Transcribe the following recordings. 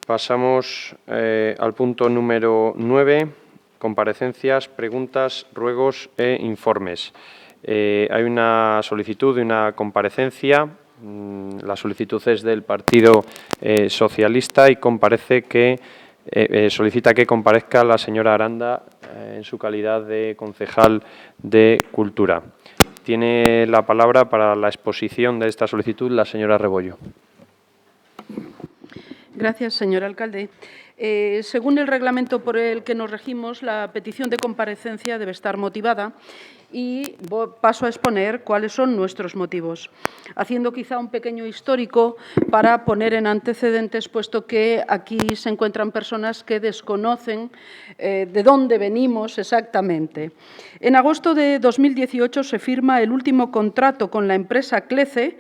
Pasamos al punto número 9, comparecencias, preguntas, ruegos e informes. Hay una solicitud de una comparecencia. La solicitud es del Partido Socialista y solicita que comparezca la señora Aranda en su calidad de concejal de Cultura. Tiene la palabra para la exposición de esta solicitud la señora Rebollo. Gracias, señor alcalde. Según el reglamento por el que nos regimos, la petición de comparecencia debe estar motivada y paso a exponer cuáles son nuestros motivos, haciendo quizá un pequeño histórico para poner en antecedentes, puesto que aquí se encuentran personas que desconocen de dónde venimos exactamente. En agosto de 2018 se firma el último contrato con la empresa CLECE,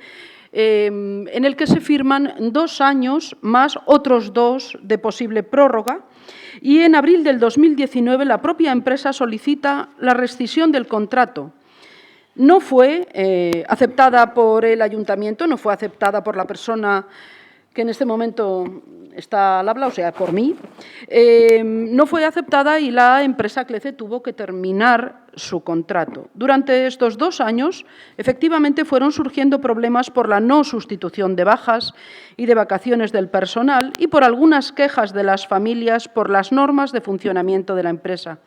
en el que se firman 2 años más otros 2 de posible prórroga, y en abril del 2019 la propia empresa solicita la rescisión del contrato. No fue aceptada por el ayuntamiento, no fue aceptada por la persona que en este momento está al habla, o sea, por mí. No fue aceptada y la empresa CLECE tuvo que terminar su contrato. Durante estos 2 años, efectivamente, fueron surgiendo problemas por la no sustitución de bajas y de vacaciones del personal y por algunas quejas de las familias por las normas de funcionamiento de la empresa.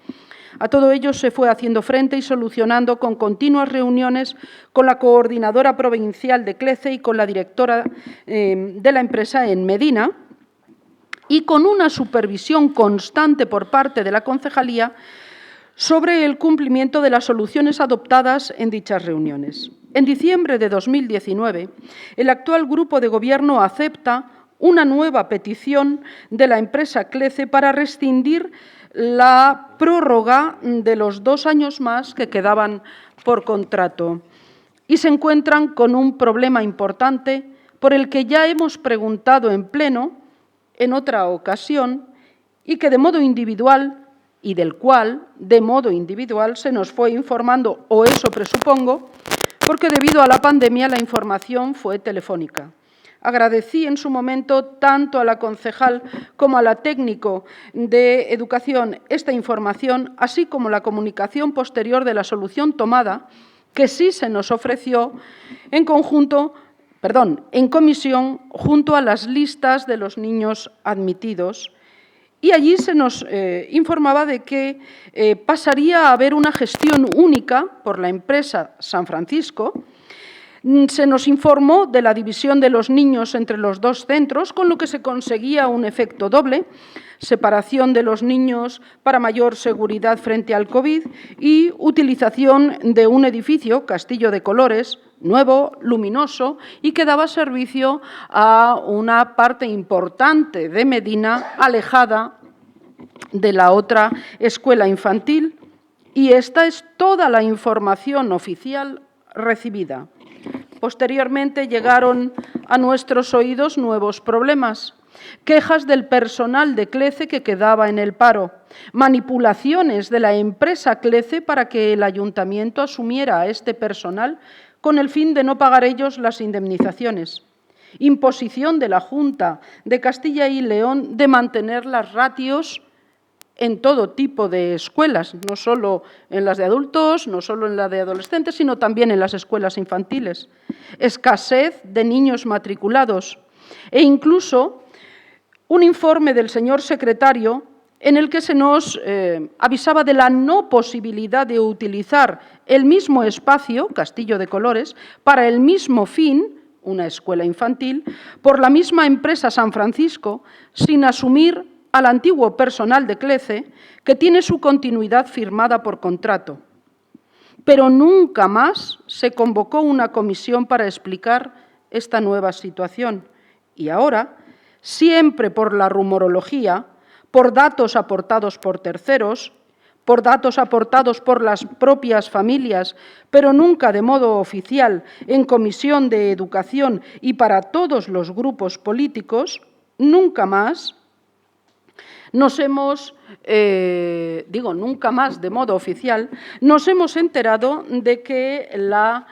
A todo ello se fue haciendo frente y solucionando con continuas reuniones con la coordinadora provincial de CLECE y con la directora de la empresa en Medina, y con una supervisión constante por parte de la concejalía sobre el cumplimiento de las soluciones adoptadas en dichas reuniones. En diciembre de 2019, el actual grupo de Gobierno acepta una nueva petición de la empresa CLECE para rescindir la prórroga de los 2 años más que quedaban por contrato. Y se encuentran con un problema importante por el que ya hemos preguntado en pleno en otra ocasión y que de modo individual y del cual de modo individual se nos fue informando, o eso presupongo, porque debido a la pandemia la información fue telefónica. Agradecí en su momento tanto a la concejal como a la técnico de Educación esta información, así como la comunicación posterior de la solución tomada, que sí se nos ofreció en comisión junto a las listas de los niños admitidos. Y allí se nos informaba de que pasaría a haber una gestión única por la empresa San Francisco. Se nos informó de la división de los niños entre los 2 centros, con lo que se conseguía un efecto doble: separación de los niños para mayor seguridad frente al COVID y utilización de un edificio, Castillo de Colores, nuevo, luminoso y que daba servicio a una parte importante de Medina, alejada de la otra escuela infantil. Y esta es toda la información oficial recibida. Posteriormente llegaron a nuestros oídos nuevos problemas: quejas del personal de CLECE que quedaba en el paro, manipulaciones de la empresa CLECE para que el ayuntamiento asumiera a este personal con el fin de no pagar ellos las indemnizaciones, imposición de la Junta de Castilla y León de mantener las ratios en todo tipo de escuelas, no solo en las de adultos, no solo en la de adolescentes, sino también en las escuelas infantiles, escasez de niños matriculados e incluso un informe del señor secretario en el que se nos avisaba de la no posibilidad de utilizar el mismo espacio, Castillo de Colores, para el mismo fin, una escuela infantil, por la misma empresa San Francisco, sin asumir al antiguo personal de CLECE, que tiene su continuidad firmada por contrato. Pero nunca más se convocó una comisión para explicar esta nueva situación. Y ahora, siempre por la rumorología, por datos aportados por terceros, por datos aportados por las propias familias, pero nunca de modo oficial en Comisión de Educación y para todos los grupos políticos, nunca más nunca más de modo oficial, nos hemos enterado de que la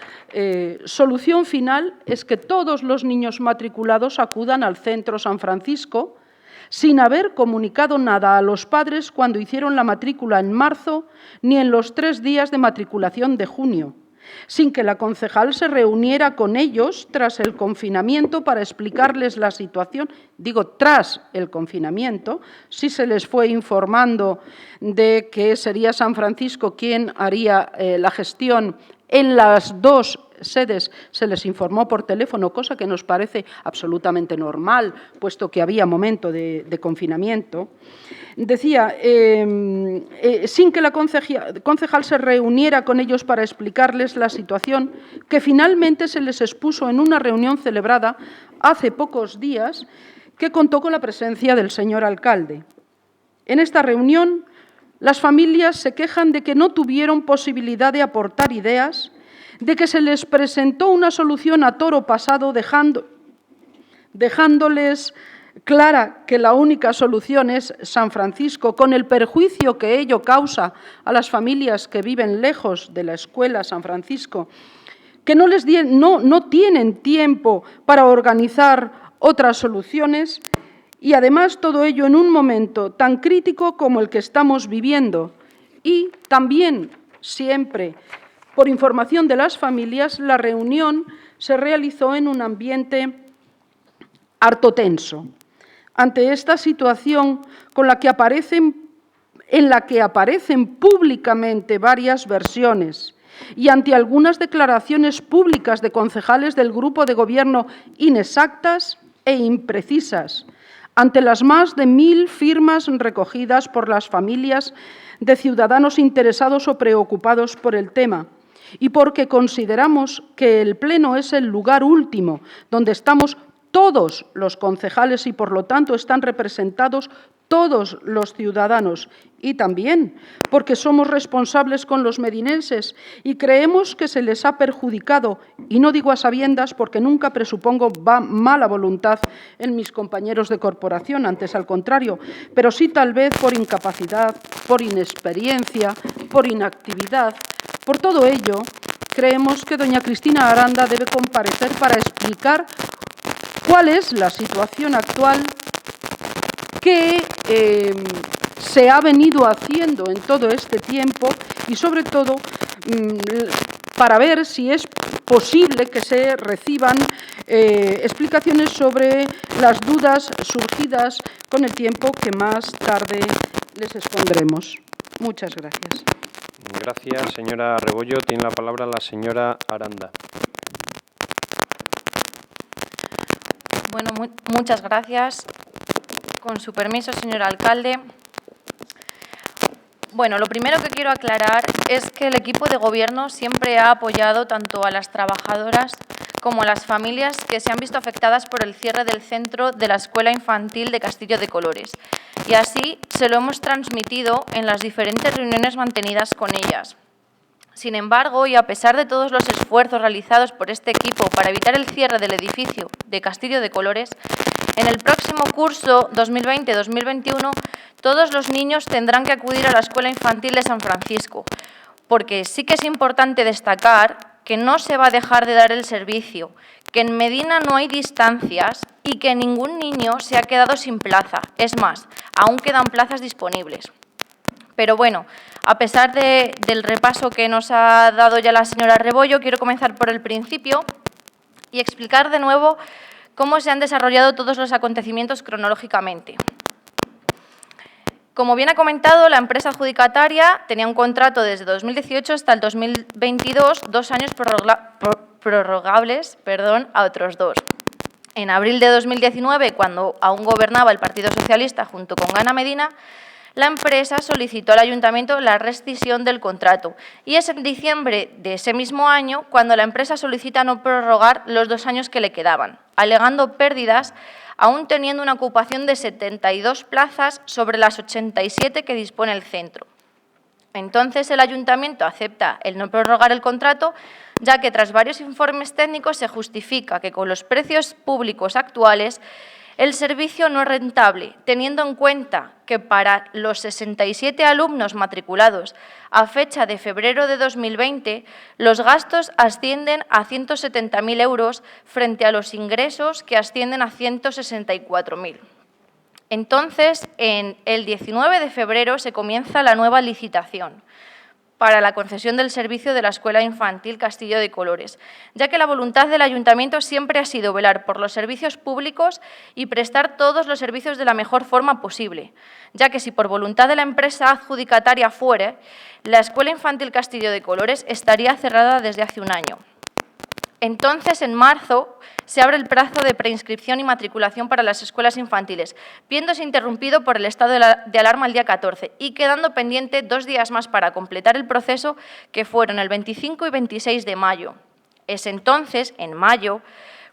solución final es que todos los niños matriculados acudan al centro San Francisco, sin haber comunicado nada a los padres cuando hicieron la matrícula en marzo ni en los 3 días de matriculación de junio, sin que la concejal se reuniera con ellos tras el confinamiento para explicarles la situación. Digo, tras el confinamiento, sí se les fue informando de que sería San Francisco quien haría la gestión. En las 2 sedes se les informó por teléfono, cosa que nos parece absolutamente normal, puesto que había momento de confinamiento. Decía, sin que la concejal se reuniera con ellos para explicarles la situación, que finalmente se les expuso en una reunión celebrada hace pocos días, que contó con la presencia del señor alcalde. En esta reunión, las familias se quejan de que no tuvieron posibilidad de aportar ideas, de que se les presentó una solución a toro pasado, dejándoles clara que la única solución es San Francisco, con el perjuicio que ello causa a las familias que viven lejos de la escuela San Francisco, que no tienen tiempo para organizar otras soluciones. Y además todo ello en un momento tan crítico como el que estamos viviendo. Y también, siempre, por información de las familias, la reunión se realizó en un ambiente harto tenso. Ante esta situación en la que aparecen públicamente varias versiones y ante algunas declaraciones públicas de concejales del grupo de gobierno inexactas e imprecisas, ante las más de 1000 firmas recogidas por las familias de ciudadanos interesados o preocupados por el tema, y porque consideramos que el Pleno es el lugar último donde estamos todos los concejales y, por lo tanto, están representados todos los ciudadanos, y también porque somos responsables con los medinenses y creemos que se les ha perjudicado, y no digo a sabiendas porque nunca presupongo mala voluntad en mis compañeros de corporación, antes al contrario, pero sí tal vez por incapacidad, por inexperiencia, por inactividad. Por todo ello, creemos que doña Cristina Aranda debe comparecer para explicar cuál es la situación actual que se ha venido haciendo en todo este tiempo y, sobre todo, para ver si es posible que se reciban explicaciones sobre las dudas surgidas con el tiempo que más tarde les expondremos. Muchas gracias. Gracias, señora Rebollo. Tiene la palabra la señora Aranda. Bueno, muchas gracias. Con su permiso, señor alcalde. Bueno, lo primero que quiero aclarar es que el equipo de gobierno siempre ha apoyado tanto a las trabajadoras como a las familias que se han visto afectadas por el cierre del centro de la Escuela Infantil de Castillo de Colores. Y así se lo hemos transmitido en las diferentes reuniones mantenidas con ellas. Sin embargo, y a pesar de todos los esfuerzos realizados por este equipo para evitar el cierre del edificio de Castillo de Colores, en el próximo curso 2020-2021 todos los niños tendrán que acudir a la Escuela Infantil de San Francisco, porque sí que es importante destacar que no se va a dejar de dar el servicio, que en Medina no hay distancias y que ningún niño se ha quedado sin plaza. Es más, aún quedan plazas disponibles. Pero bueno, a pesar del repaso que nos ha dado ya la señora Rebollo, quiero comenzar por el principio y explicar de nuevo cómo se han desarrollado todos los acontecimientos cronológicamente. Como bien ha comentado, la empresa adjudicataria tenía un contrato desde 2018 hasta el 2022, 2 años prorrogables, a otros 2. En abril de 2019, cuando aún gobernaba el Partido Socialista junto con Gana Medina, la empresa solicitó al Ayuntamiento la rescisión del contrato y es en diciembre de ese mismo año cuando la empresa solicita no prorrogar los 2 años que le quedaban, alegando pérdidas, aún teniendo una ocupación de 72 plazas sobre las 87 que dispone el centro. Entonces, el Ayuntamiento acepta el no prorrogar el contrato, ya que tras varios informes técnicos se justifica que con los precios públicos actuales el servicio no es rentable, teniendo en cuenta que para los 67 alumnos matriculados a fecha de febrero de 2020, los gastos ascienden a 170.000 euros frente a los ingresos que ascienden a 164.000. Entonces, el 19 de febrero se comienza la nueva licitación para la concesión del servicio de la Escuela Infantil Castillo de Colores, ya que la voluntad del Ayuntamiento siempre ha sido velar por los servicios públicos y prestar todos los servicios de la mejor forma posible, ya que si por voluntad de la empresa adjudicataria fuere, la Escuela Infantil Castillo de Colores estaría cerrada desde hace un año. Entonces, en marzo, se abre el plazo de preinscripción y matriculación para las escuelas infantiles, viéndose interrumpido por el estado de alarma el día 14 y quedando pendiente 2 días más para completar el proceso, que fueron el 25 y 26 de mayo. Es entonces, en mayo,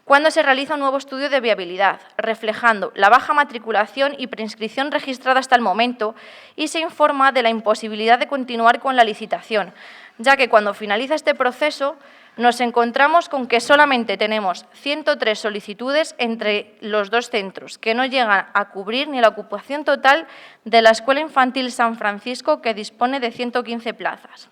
cuando se realiza un nuevo estudio de viabilidad, reflejando la baja matriculación y preinscripción registrada hasta el momento, y se informa de la imposibilidad de continuar con la licitación, ya que cuando finaliza este proceso nos encontramos con que solamente tenemos 103 solicitudes entre los 2 centros, que no llegan a cubrir ni la ocupación total de la Escuela Infantil San Francisco, que dispone de 115 plazas.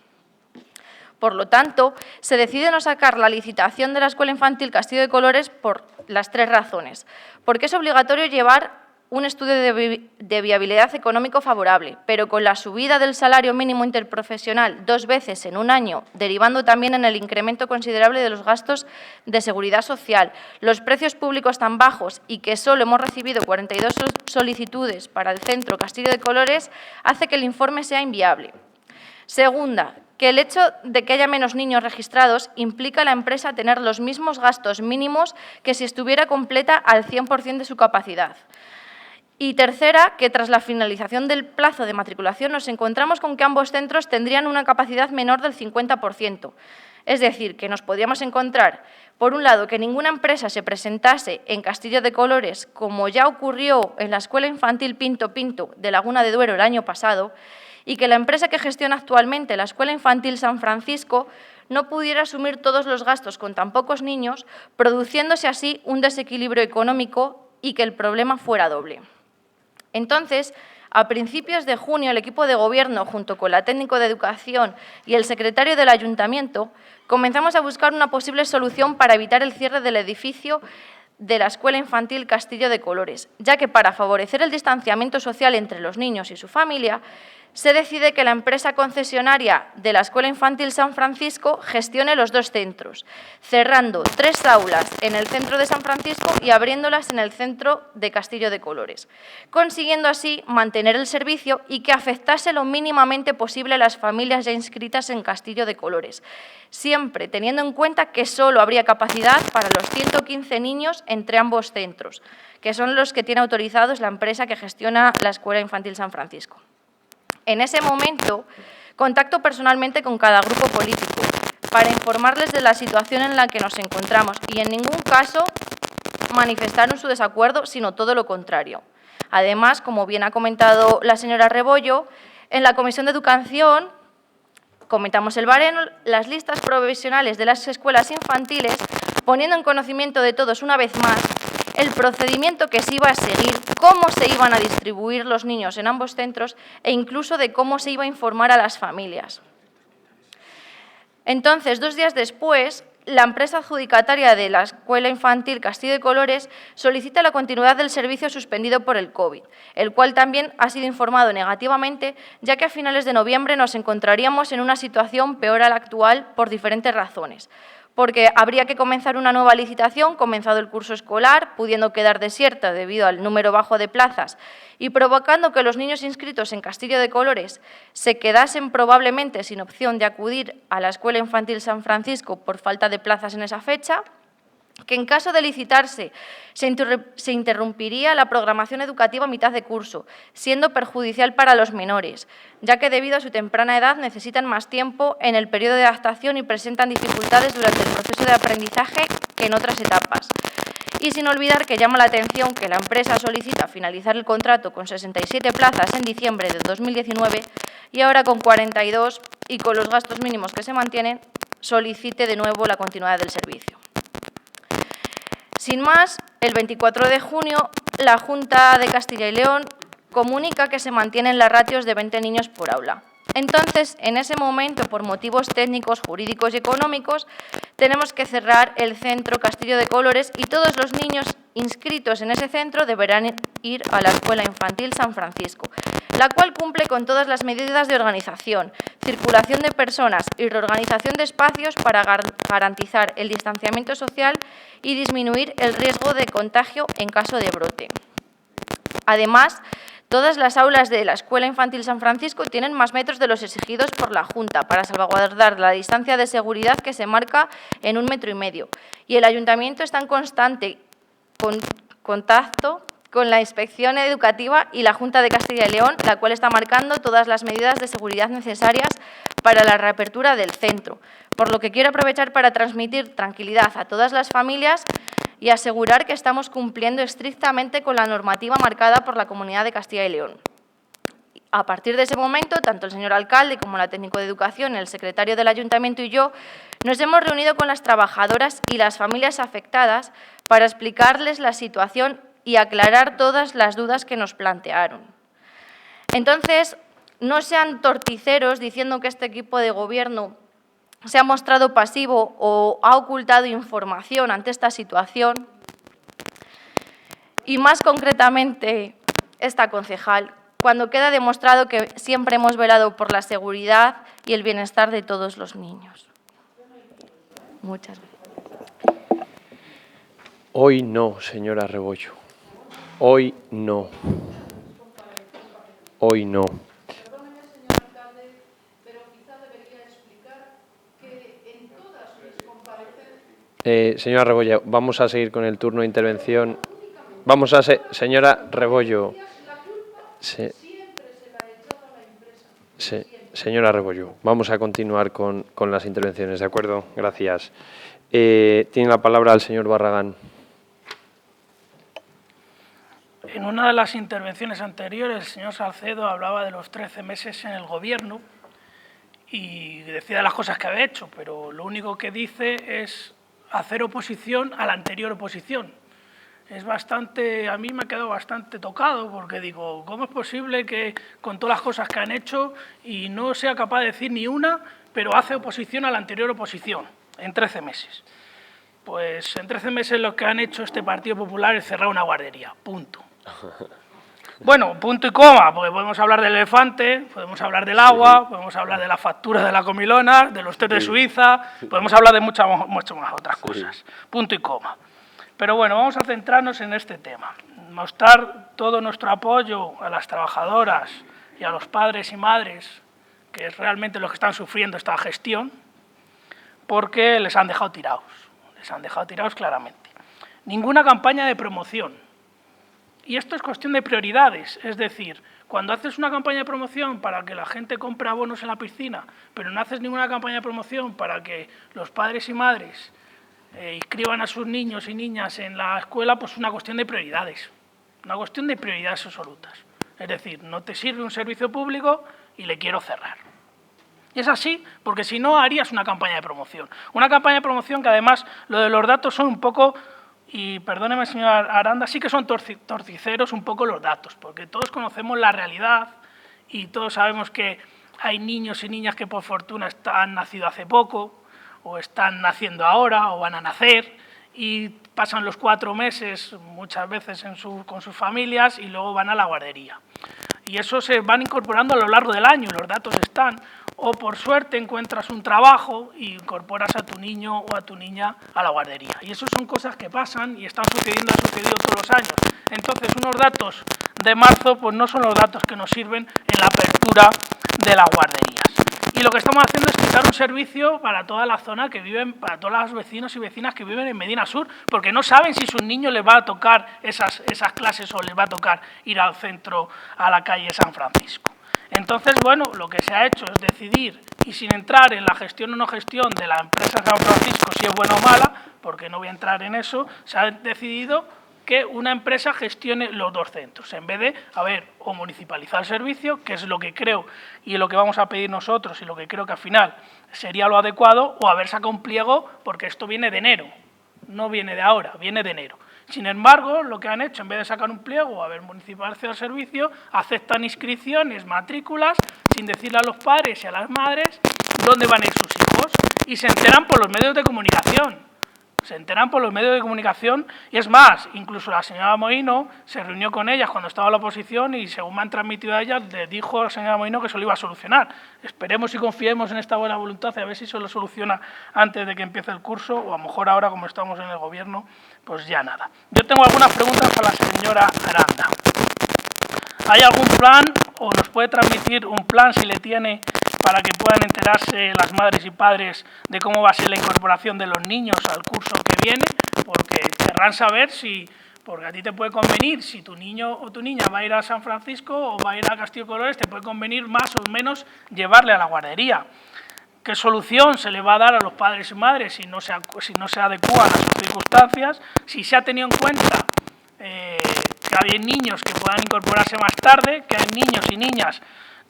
Por lo tanto, se decide no sacar la licitación de la Escuela Infantil Castillo de Colores por las 3 razones. Porque es obligatorio llevar un estudio de viabilidad económico favorable, pero con la subida del salario mínimo interprofesional 2 veces en un año, derivando también en el incremento considerable de los gastos de seguridad social, los precios públicos tan bajos y que solo hemos recibido 42 solicitudes para el centro Castillo de Colores, hace que el informe sea inviable. Segunda, que el hecho de que haya menos niños registrados implica a la empresa tener los mismos gastos mínimos que si estuviera completa al 100% de su capacidad. Y tercera, que tras la finalización del plazo de matriculación nos encontramos con que ambos centros tendrían una capacidad menor del 50%. Es decir, que nos podríamos encontrar, por un lado, que ninguna empresa se presentase en Castillo de Colores, como ya ocurrió en la Escuela Infantil Pinto Pinto de Laguna de Duero el año pasado, y que la empresa que gestiona actualmente la Escuela Infantil San Francisco no pudiera asumir todos los gastos con tan pocos niños, produciéndose así un desequilibrio económico y que el problema fuera doble. Entonces, a principios de junio, el equipo de Gobierno, junto con la técnico de Educación y el secretario del Ayuntamiento, comenzamos a buscar una posible solución para evitar el cierre del edificio de la Escuela Infantil Castillo de Colores, ya que para favorecer el distanciamiento social entre los niños y su familia, se decide que la empresa concesionaria de la Escuela Infantil San Francisco gestione los 2 centros, cerrando 3 aulas en el centro de San Francisco y abriéndolas en el centro de Castillo de Colores, consiguiendo así mantener el servicio y que afectase lo mínimamente posible a las familias ya inscritas en Castillo de Colores, siempre teniendo en cuenta que solo habría capacidad para los 115 niños entre ambos centros, que son los que tiene autorizados la empresa que gestiona la Escuela Infantil San Francisco. En ese momento, contacto personalmente con cada grupo político para informarles de la situación en la que nos encontramos y en ningún caso manifestaron su desacuerdo, sino todo lo contrario. Además, como bien ha comentado la señora Rebollo, en la Comisión de Educación comentamos el baremo, las listas provisionales de las escuelas infantiles, poniendo en conocimiento de todos una vez más el procedimiento que se iba a seguir, cómo se iban a distribuir los niños en ambos centros e incluso de cómo se iba a informar a las familias. Entonces, 2 días después, la empresa adjudicataria de la Escuela Infantil Castillo de Colores solicita la continuidad del servicio suspendido por el COVID, el cual también ha sido informado negativamente, ya que a finales de noviembre nos encontraríamos en una situación peor a la actual por diferentes razones. Porque habría que comenzar una nueva licitación, comenzado el curso escolar, pudiendo quedar desierta debido al número bajo de plazas y provocando que los niños inscritos en Castillo de Colores se quedasen probablemente sin opción de acudir a la Escuela Infantil San Francisco por falta de plazas en esa fecha, que en caso de licitarse se interrumpiría la programación educativa a mitad de curso, siendo perjudicial para los menores, ya que debido a su temprana edad necesitan más tiempo en el periodo de adaptación y presentan dificultades durante el proceso de aprendizaje que en otras etapas. Y sin olvidar que llama la atención que la empresa solicita finalizar el contrato con 67 plazas en diciembre de 2019 y ahora con 42 y con los gastos mínimos que se mantienen, solicite de nuevo la continuidad del servicio. Sin más, el 24 de junio, la Junta de Castilla y León comunica que se mantienen las ratios de 20 niños por aula. Entonces, en ese momento, por motivos técnicos, jurídicos y económicos, tenemos que cerrar el centro Castillo de Colores y todos los niños inscritos en ese centro deberán ir a la Escuela Infantil San Francisco, la cual cumple con todas las medidas de organización, circulación de personas y reorganización de espacios para garantizar el distanciamiento social y disminuir el riesgo de contagio en caso de brote. Además, todas las aulas de la Escuela Infantil San Francisco tienen más metros de los exigidos por la Junta para salvaguardar la distancia de seguridad que se marca en 1,5 metros. Y el Ayuntamiento está en constante contacto con la Inspección Educativa y la Junta de Castilla y León, la cual está marcando todas las medidas de seguridad necesarias para la reapertura del centro. Por lo que quiero aprovechar para transmitir tranquilidad a todas las familias y asegurar que estamos cumpliendo estrictamente con la normativa marcada por la Comunidad de Castilla y León. A partir de ese momento, tanto el señor alcalde como la técnico de educación, el secretario del ayuntamiento y yo nos hemos reunido con las trabajadoras y las familias afectadas para explicarles la situación y aclarar todas las dudas que nos plantearon. Entonces, no sean torticeros diciendo que este equipo de gobierno se ha mostrado pasivo o ha ocultado información ante esta situación. Y más concretamente, esta concejal, cuando queda demostrado que siempre hemos velado por la seguridad y el bienestar de todos los niños. Muchas gracias. Hoy no, señora Rebollo. Hoy no. Hoy no. Perdóneme, señor alcalde, pero quizá debería explicar que en todas mis comparecencias... Señora Rebollo, vamos a seguir con el turno de intervención. Señora Rebollo. Señora Rebollo, vamos a continuar con las intervenciones, ¿de acuerdo? Gracias. Tiene la palabra el señor Barragán. En una de las intervenciones anteriores, el señor Salcedo hablaba de los 13 meses en el Gobierno y decía las cosas que había hecho, pero lo único que dice es hacer oposición a la anterior oposición. A mí me ha quedado bastante tocado porque digo, ¿cómo es posible que con todas las cosas que han hecho y no sea capaz de decir ni una, pero hace oposición a la anterior oposición en 13 meses? Pues en 13 meses lo que han hecho este Partido Popular es cerrar una guardería, punto. Bueno, punto y coma, porque podemos hablar del elefante, podemos hablar del agua, podemos hablar de la factura de la comilona, de los test de Suiza, podemos hablar de muchas más otras cosas, punto y coma. Pero bueno, vamos a centrarnos en este tema, mostrar todo nuestro apoyo a las trabajadoras y a los padres y madres, que es realmente los que están sufriendo esta gestión, porque les han dejado tirados claramente. Ninguna campaña de promoción. Y esto es cuestión de prioridades, es decir, cuando haces una campaña de promoción para que la gente compre abonos en la piscina, pero no haces ninguna campaña de promoción para que los padres y madres inscriban a sus niños y niñas en la escuela, pues es una cuestión de prioridades absolutas. Es decir, no te sirve un servicio público y le quiero cerrar. Y es así, porque si no harías una campaña de promoción. Una campaña de promoción que además lo de los datos son un poco... Y perdóneme, señora Aranda, sí que son torticeros un poco los datos, porque todos conocemos la realidad y todos sabemos que hay niños y niñas que por fortuna han nacido hace poco, o están naciendo ahora, o van a nacer, y pasan los 4 meses muchas veces con sus familias y luego van a la guardería. Y eso se van incorporando a lo largo del año, y los datos están. O por suerte encuentras un trabajo y incorporas a tu niño o a tu niña a la guardería. Y eso son cosas que pasan y están sucediendo, ha sucedido todos los años. Entonces, unos datos de marzo pues no son los datos que nos sirven en la apertura de las guarderías. Y lo que estamos haciendo es quitar un servicio para toda la zona que viven, para todos los vecinos y vecinas que viven en Medina Sur, porque no saben si a sus niños les va a tocar esas clases o les va a tocar ir al centro, a la calle San Francisco. Entonces, bueno, lo que se ha hecho es decidir, y sin entrar en la gestión o no gestión de la empresa San Francisco, si es buena o mala, porque no voy a entrar en eso, se ha decidido que una empresa gestione los 2 centros, en vez de, o municipalizar el servicio, que es lo que creo y lo que vamos a pedir nosotros y lo que creo que al final sería lo adecuado, o haber sacado un pliego, porque esto viene de enero, no viene de ahora, viene de enero. Sin embargo, lo que han hecho, en vez de sacar un pliego o haber municipalizado el servicio, aceptan inscripciones, matrículas, sin decirle a los padres y a las madres dónde van a ir sus hijos. y se enteran por los medios de comunicación. Se enteran por los medios de comunicación y es más, incluso la señora Mohino se reunió con ellas cuando estaba en la oposición y según me han transmitido a ellas, le dijo a la señora Mohino que eso lo iba a solucionar. Esperemos y confiemos en esta buena voluntad y a ver si se lo soluciona antes de que empiece el curso o a lo mejor ahora como estamos en el gobierno, pues ya nada. Yo tengo algunas preguntas para la señora Aranda. ¿Hay algún plan o nos puede transmitir un plan si le tiene para que puedan enterarse las madres y padres de cómo va a ser la incorporación de los niños al curso que viene? Porque querrán saber si, porque a ti te puede convenir, si tu niño o tu niña va a ir a San Francisco o va a ir a Castillo de Colores, te puede convenir más o menos llevarle a la guardería. ¿Qué solución se le va a dar a los padres y madres si no se adecúan a sus circunstancias? Si se ha tenido en cuenta que hay niños que puedan incorporarse más tarde, que hay niños y niñas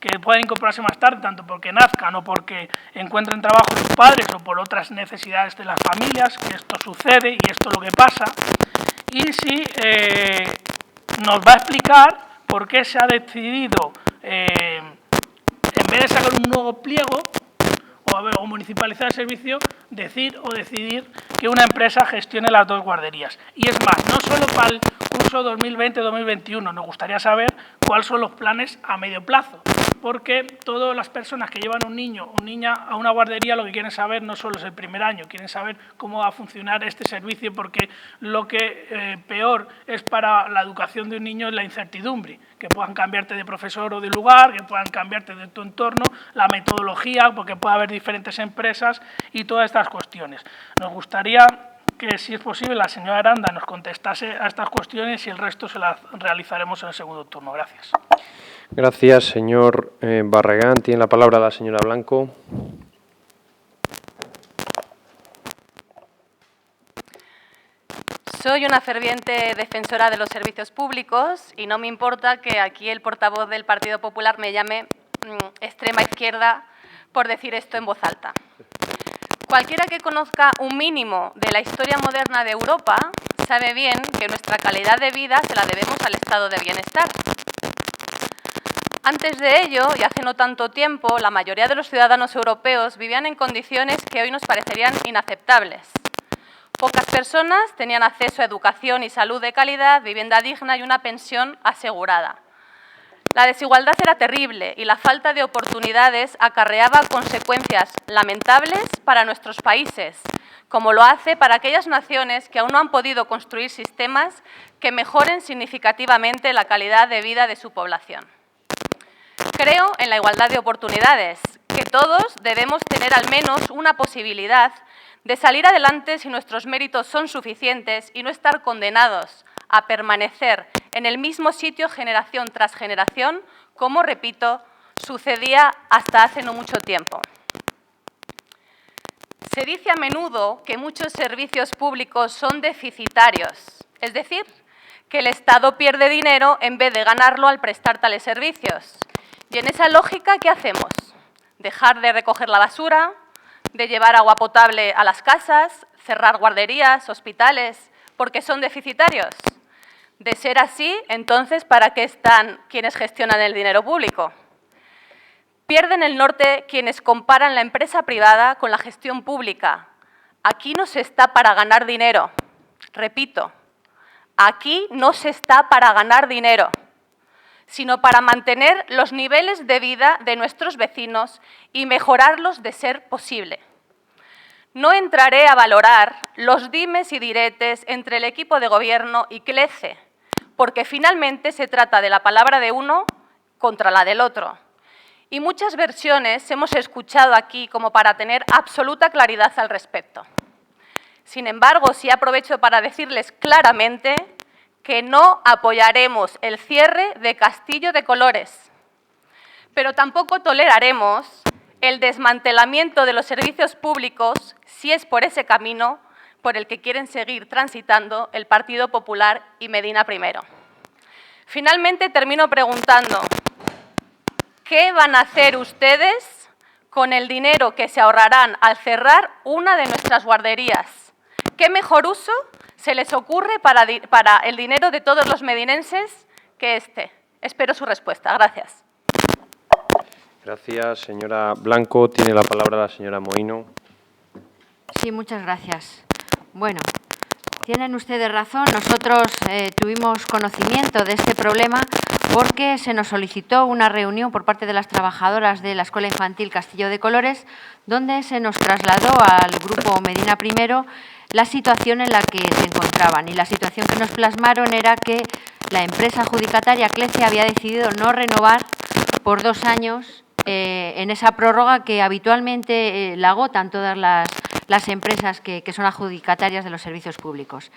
que pueden incorporarse más tarde, tanto porque nazcan o porque encuentren trabajo sus padres o por otras necesidades de las familias, que esto sucede y esto es lo que pasa. Y si nos va a explicar por qué se ha decidido, en vez de sacar un nuevo pliego o municipalizar el servicio, decidir que una empresa gestione las dos guarderías. Y es más, no solo para el curso 2020-2021, nos gustaría saber cuáles son los planes a medio plazo, porque todas las personas que llevan un niño o niña a una guardería lo que quieren saber no solo es el primer año, quieren saber cómo va a funcionar este servicio, porque lo que peor es para la educación de un niño es la incertidumbre, que puedan cambiarte de profesor o de lugar, que puedan cambiarte de tu entorno, la metodología, porque puede haber diferentes empresas y todas estas cuestiones. Nos gustaría que, si es posible, la señora Aranda nos contestase a estas cuestiones y el resto se las realizaremos en el segundo turno. Gracias. Gracias, señor Barragán. Tiene la palabra la señora Blanco. Soy una ferviente defensora de los servicios públicos y no me importa que aquí el portavoz del Partido Popular me llame extrema izquierda por decir esto en voz alta. Cualquiera que conozca un mínimo de la historia moderna de Europa sabe bien que nuestra calidad de vida se la debemos al estado de bienestar. Antes de ello, y hace no tanto tiempo, la mayoría de los ciudadanos europeos vivían en condiciones que hoy nos parecerían inaceptables. Pocas personas tenían acceso a educación y salud de calidad, vivienda digna y una pensión asegurada. La desigualdad era terrible y la falta de oportunidades acarreaba consecuencias lamentables para nuestros países, como lo hace para aquellas naciones que aún no han podido construir sistemas que mejoren significativamente la calidad de vida de su población. Creo en la igualdad de oportunidades, que todos debemos tener al menos una posibilidad de salir adelante si nuestros méritos son suficientes y no estar condenados a permanecer en el mismo sitio generación tras generación, como, repito, sucedía hasta hace no mucho tiempo. Se dice a menudo que muchos servicios públicos son deficitarios, es decir, que el Estado pierde dinero en vez de ganarlo al prestar tales servicios. Y en esa lógica, ¿qué hacemos? ¿Dejar de recoger la basura? ¿De llevar agua potable a las casas? ¿Cerrar guarderías, hospitales, porque son deficitarios? De ser así, entonces, ¿para qué están quienes gestionan el dinero público? Pierden el norte quienes comparan la empresa privada con la gestión pública. Aquí no se está para ganar dinero. Repito, aquí no se está para ganar dinero, sino para mantener los niveles de vida de nuestros vecinos y mejorarlos de ser posible. No entraré a valorar los dimes y diretes entre el equipo de gobierno y CLECE, porque finalmente se trata de la palabra de uno contra la del otro. Y muchas versiones hemos escuchado aquí como para tener absoluta claridad al respecto. Sin embargo, sí aprovecho para decirles claramente que no apoyaremos el cierre de Castillo de Colores, pero tampoco toleraremos el desmantelamiento de los servicios públicos si es por ese camino por el que quieren seguir transitando el Partido Popular y Medina Primero. Finalmente termino preguntando, ¿qué van a hacer ustedes con el dinero que se ahorrarán al cerrar una de nuestras guarderías? ¿Qué mejor uso se les ocurre para el dinero de todos los medinenses que este? Espero su respuesta. Gracias. Gracias, señora Blanco. Tiene la palabra la señora Mohino. Sí, muchas gracias. Bueno, tienen ustedes razón. Nosotros tuvimos conocimiento de este problema porque se nos solicitó una reunión por parte de las trabajadoras de la Escuela Infantil Castillo de Colores, donde se nos trasladó al Grupo Medina I la situación en la que se encontraban. Y la situación que nos plasmaron era que la empresa adjudicataria CLECE había decidido no renovar por 2 años en esa prórroga que habitualmente la agotan todas las empresas que son adjudicatarias de los servicios públicos.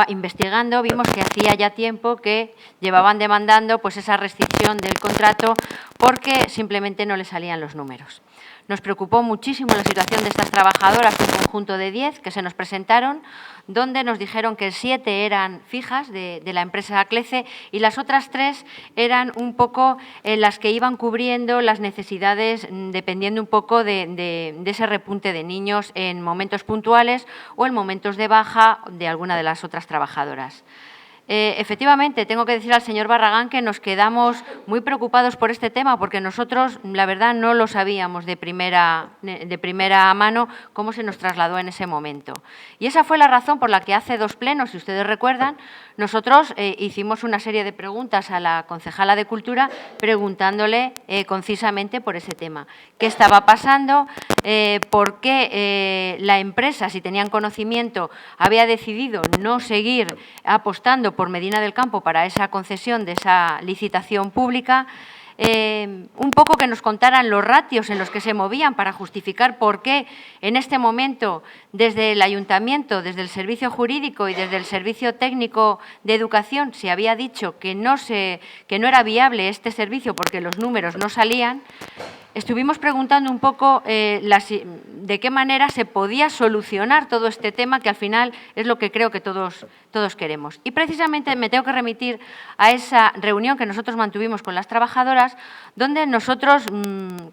Investigando, vimos que hacía ya tiempo que llevaban demandando pues esa rescisión del contrato porque simplemente no les salían los números. Nos preocupó muchísimo la situación de estas trabajadoras, un conjunto de 10 que se nos presentaron, donde nos dijeron que 7 eran fijas de la empresa CLECE y las otras 3 eran un poco las que iban cubriendo las necesidades dependiendo un poco de ese repunte de niños en momentos puntuales o en momentos de baja de alguna de las otras trabajadoras. Efectivamente, tengo que decir al señor Barragán que nos quedamos muy preocupados por este tema porque nosotros, la verdad, no lo sabíamos de primera mano cómo se nos trasladó en ese momento. Y esa fue la razón por la que hace 2 plenos, si ustedes recuerdan, nosotros hicimos una serie de preguntas a la concejala de Cultura preguntándole concisamente por ese tema. ¿Qué estaba pasando? ¿Por qué la empresa, si tenían conocimiento, había decidido no seguir apostando por Medina del Campo para esa concesión de esa licitación pública? Un poco que nos contaran los ratios en los que se movían para justificar por qué en este momento desde el Ayuntamiento, desde el Servicio Jurídico y desde el Servicio Técnico de Educación se había dicho que no era viable este servicio porque los números no salían. Estuvimos preguntando un poco de qué manera se podía solucionar todo este tema, que al final es lo que creo que todos queremos. Y precisamente me tengo que remitir a esa reunión que nosotros mantuvimos con las trabajadoras, donde nosotros,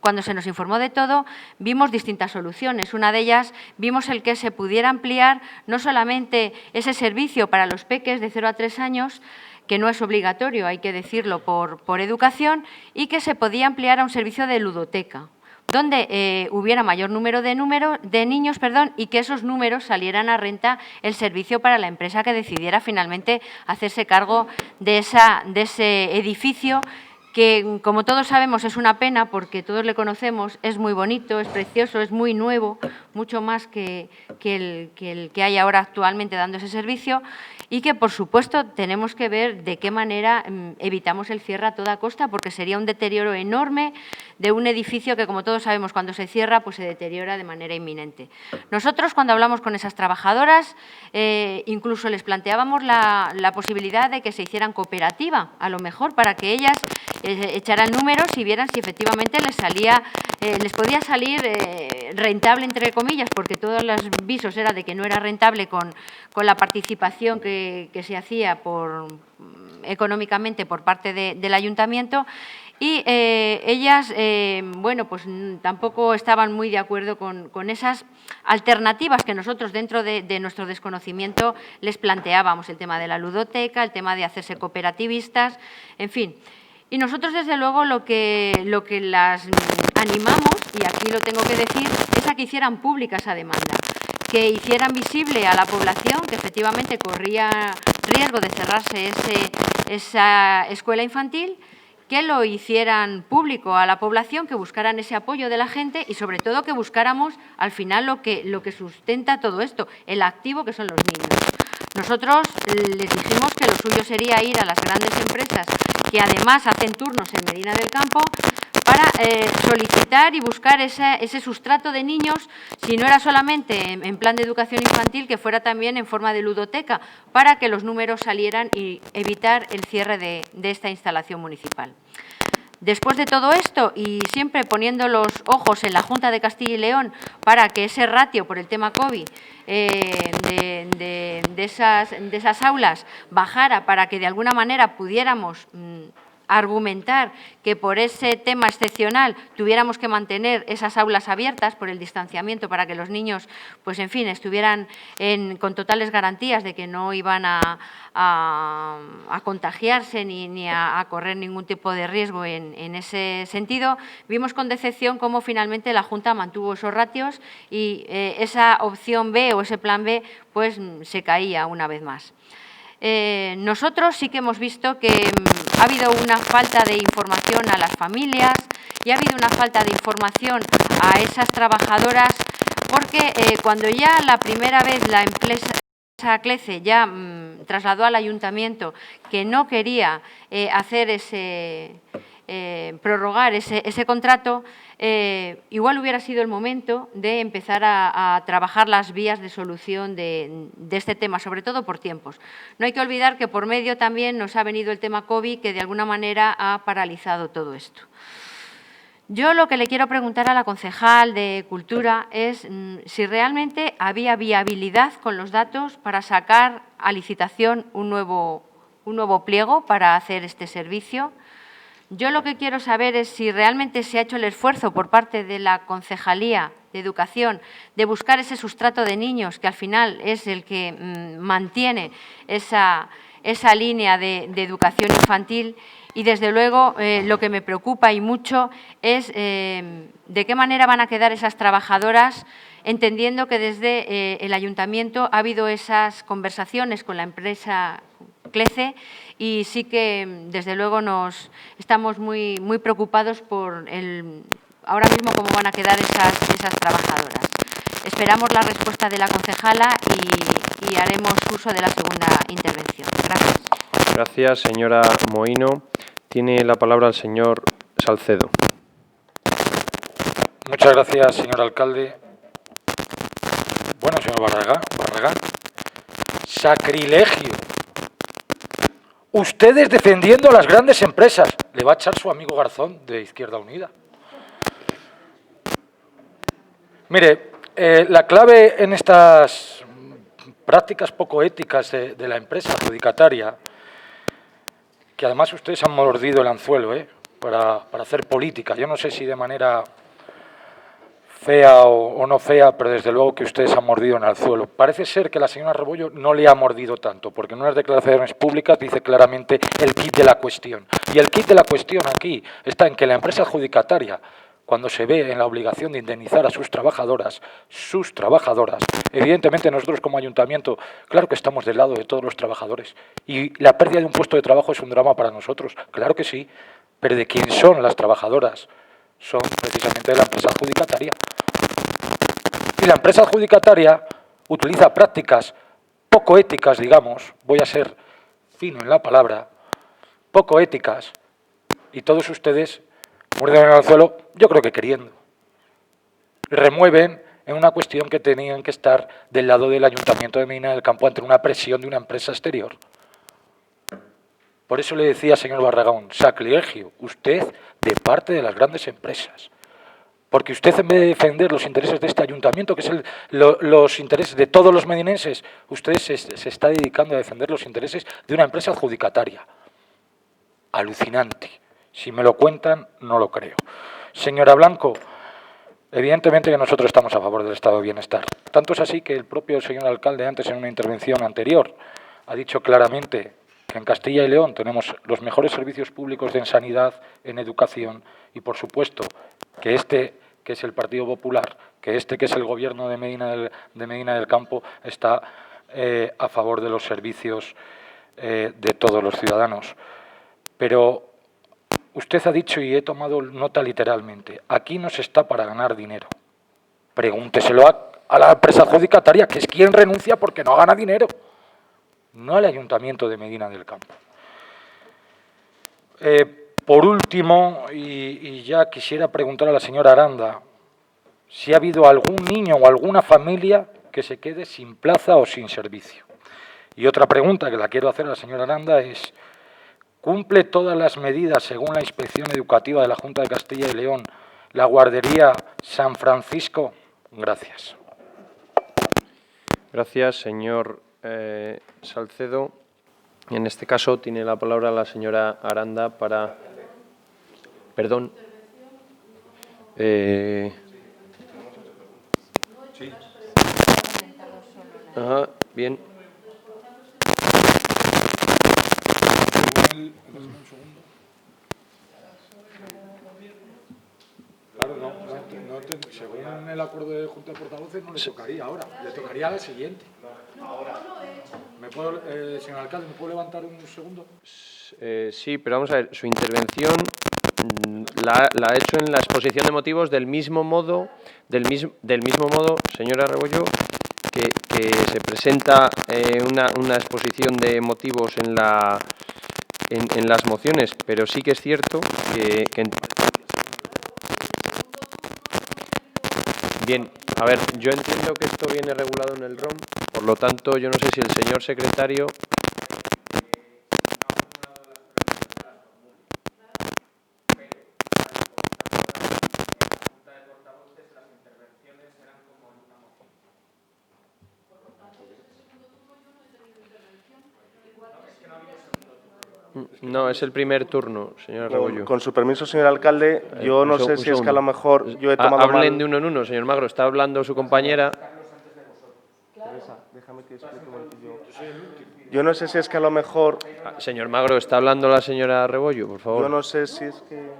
cuando se nos informó de todo, vimos distintas soluciones. Una de ellas, vimos el que se pudiera ampliar no solamente ese servicio para los peques de 0 a 3 años, que no es obligatorio, hay que decirlo, por educación, y que se podía ampliar a un servicio de ludoteca, donde hubiera mayor número de niños y que esos números salieran a renta el servicio para la empresa que decidiera finalmente hacerse cargo de ese edificio que, como todos sabemos, es una pena porque todos le conocemos, es muy bonito, es precioso, es muy nuevo, mucho más que el que hay ahora actualmente dando ese servicio, y que, por supuesto, tenemos que ver de qué manera evitamos el cierre a toda costa, porque sería un deterioro enorme de un edificio que, como todos sabemos, cuando se cierra, pues se deteriora de manera inminente. Nosotros, cuando hablamos con esas trabajadoras, incluso les planteábamos la posibilidad de que se hicieran cooperativa, a lo mejor, para que ellas echaran números y vieran si efectivamente les podía salir rentable, entre comillas, porque todos los visos era de que no era rentable con la participación que se hacía económicamente por parte del Ayuntamiento. Y ellas, bueno, pues tampoco estaban muy de acuerdo con esas alternativas que nosotros, dentro de nuestro desconocimiento, les planteábamos, el tema de la ludoteca, el tema de hacerse cooperativistas, en fin. Y nosotros, desde luego, lo que las animamos, y aquí lo tengo que decir, es a que hicieran pública esa demanda, que hicieran visible a la población que efectivamente corría riesgo de cerrarse esa escuela infantil, que lo hicieran público a la población, que buscaran ese apoyo de la gente y, sobre todo, que buscáramos al final lo que sustenta todo esto, el activo que son los niños. Nosotros les dijimos que lo suyo sería ir a las grandes empresas que además hacen turnos en Medina del Campo para solicitar y buscar ese sustrato de niños, si no era solamente en plan de educación infantil, que fuera también en forma de ludoteca, para que los números salieran y evitar el cierre de esta instalación municipal. Después de todo esto, y siempre poniendo los ojos en la Junta de Castilla y León para que ese ratio por el tema COVID de esas aulas bajara, para que de alguna manera pudiéramos argumentar que por ese tema excepcional tuviéramos que mantener esas aulas abiertas por el distanciamiento para que los niños, pues en fin, estuvieran con totales garantías de que no iban a contagiarse ni a correr ningún tipo de riesgo en ese sentido, vimos con decepción cómo finalmente la Junta mantuvo esos ratios y esa opción B o ese plan B pues se caía una vez más. Nosotros sí que hemos visto que ha habido una falta de información a las familias y ha habido una falta de información a esas trabajadoras porque cuando ya la primera vez la empresa CLECE ya trasladó al ayuntamiento que no quería prorrogar ese contrato, igual hubiera sido el momento de empezar a trabajar las vías de solución de este tema, sobre todo por tiempos. No hay que olvidar que por medio también nos ha venido el tema COVID, que de alguna manera ha paralizado todo esto. Yo lo que le quiero preguntar a la concejal de Cultura es si realmente había viabilidad con los datos para sacar a licitación un nuevo pliego para hacer este servicio. Yo lo que quiero saber es si realmente se ha hecho el esfuerzo por parte de la Concejalía de Educación de buscar ese sustrato de niños, que al final es el que mantiene esa línea de educación infantil. Y, desde luego, lo que me preocupa y mucho es de qué manera van a quedar esas trabajadoras, entendiendo que desde el ayuntamiento ha habido esas conversaciones con la empresa CLECE y sí que, desde luego, estamos muy preocupados por ahora mismo cómo van a quedar esas trabajadoras. Esperamos la respuesta de la concejala y haremos uso de la segunda intervención. Gracias. Gracias, señora Mohino. Tiene la palabra el señor Salcedo. Muchas gracias, señor alcalde. Bueno, señor Barragán, sacrilegio. Ustedes defendiendo a las grandes empresas. Le va a echar su amigo Garzón de Izquierda Unida. Mire, la clave en estas prácticas poco éticas de la empresa adjudicataria, que además ustedes han mordido el anzuelo para hacer política. Yo no sé si de manera fea o no fea, pero desde luego que ustedes han mordido en el anzuelo. Parece ser que la señora Rebollo no le ha mordido tanto, porque en unas declaraciones públicas dice claramente el quid de la cuestión. Y el quid de la cuestión aquí está en que la empresa adjudicataria, cuando se ve en la obligación de indemnizar a sus trabajadoras, evidentemente nosotros como ayuntamiento, claro que estamos del lado de todos los trabajadores. Y la pérdida de un puesto de trabajo es un drama para nosotros, claro que sí, pero ¿de quién son las trabajadoras? Son precisamente de la empresa adjudicataria. Y la empresa adjudicataria utiliza prácticas poco éticas, digamos, voy a ser fino en la palabra, poco éticas, y todos ustedes muerden en el anzuelo, yo creo que queriendo. Remueven en una cuestión que tenían que estar del lado del Ayuntamiento de Medina del Campo ante una presión de una empresa exterior. Por eso le decía, señor Barragán, sacrilegio, usted de parte de las grandes empresas. Porque usted, en vez de defender los intereses de este ayuntamiento, que es los intereses de todos los medinenses, usted se está dedicando a defender los intereses de una empresa adjudicataria. Alucinante. Si me lo cuentan, no lo creo. Señora Blanco, evidentemente que nosotros estamos a favor del estado de bienestar. Tanto es así que el propio señor alcalde, antes en una intervención anterior, ha dicho claramente que en Castilla y León tenemos los mejores servicios públicos en sanidad, en educación y, por supuesto, que este, que es el Partido Popular, que es el gobierno de Medina del Campo, está a favor de los servicios de todos los ciudadanos. Pero usted ha dicho, y he tomado nota literalmente, aquí no se está para ganar dinero. Pregúnteselo a la empresa adjudicataria, que es quien renuncia porque no gana dinero, no al Ayuntamiento de Medina del Campo. Por último, y ya quisiera preguntar a la señora Aranda, si ha habido algún niño o alguna familia que se quede sin plaza o sin servicio. Y otra pregunta que la quiero hacer a la señora Aranda es: ¿cumple todas las medidas según la Inspección Educativa de la Junta de Castilla y León la guardería San Francisco? Gracias. Gracias, señor Salcedo. En este caso tiene la palabra la señora Aranda para... Perdón. Ajá, bien. Claro, según el acuerdo de Junta de Portavoces no le tocaría ahora, le tocaría a la siguiente. Señor alcalde, ¿me puedo levantar un segundo? Sí, pero vamos a ver, su intervención la ha hecho en la exposición de motivos del mismo modo, señora Rebollo, que se presenta una exposición de motivos en las mociones, pero sí que es cierto que Bien, a ver, yo entiendo que esto viene regulado en el ROM, por lo tanto, yo no sé si el señor secretario... No, es el primer turno, señora Rebollo. Con su permiso, señor alcalde, yo no sé si es que a lo mejor yo he tomado Hablen mal... de uno en uno, señor Magro. Está hablando su compañera. Teresa, déjame que explique un momentillo. Yo no sé si es que a lo mejor... Señor Magro, está hablando la señora Rebollo, por favor. Yo no sé si es que...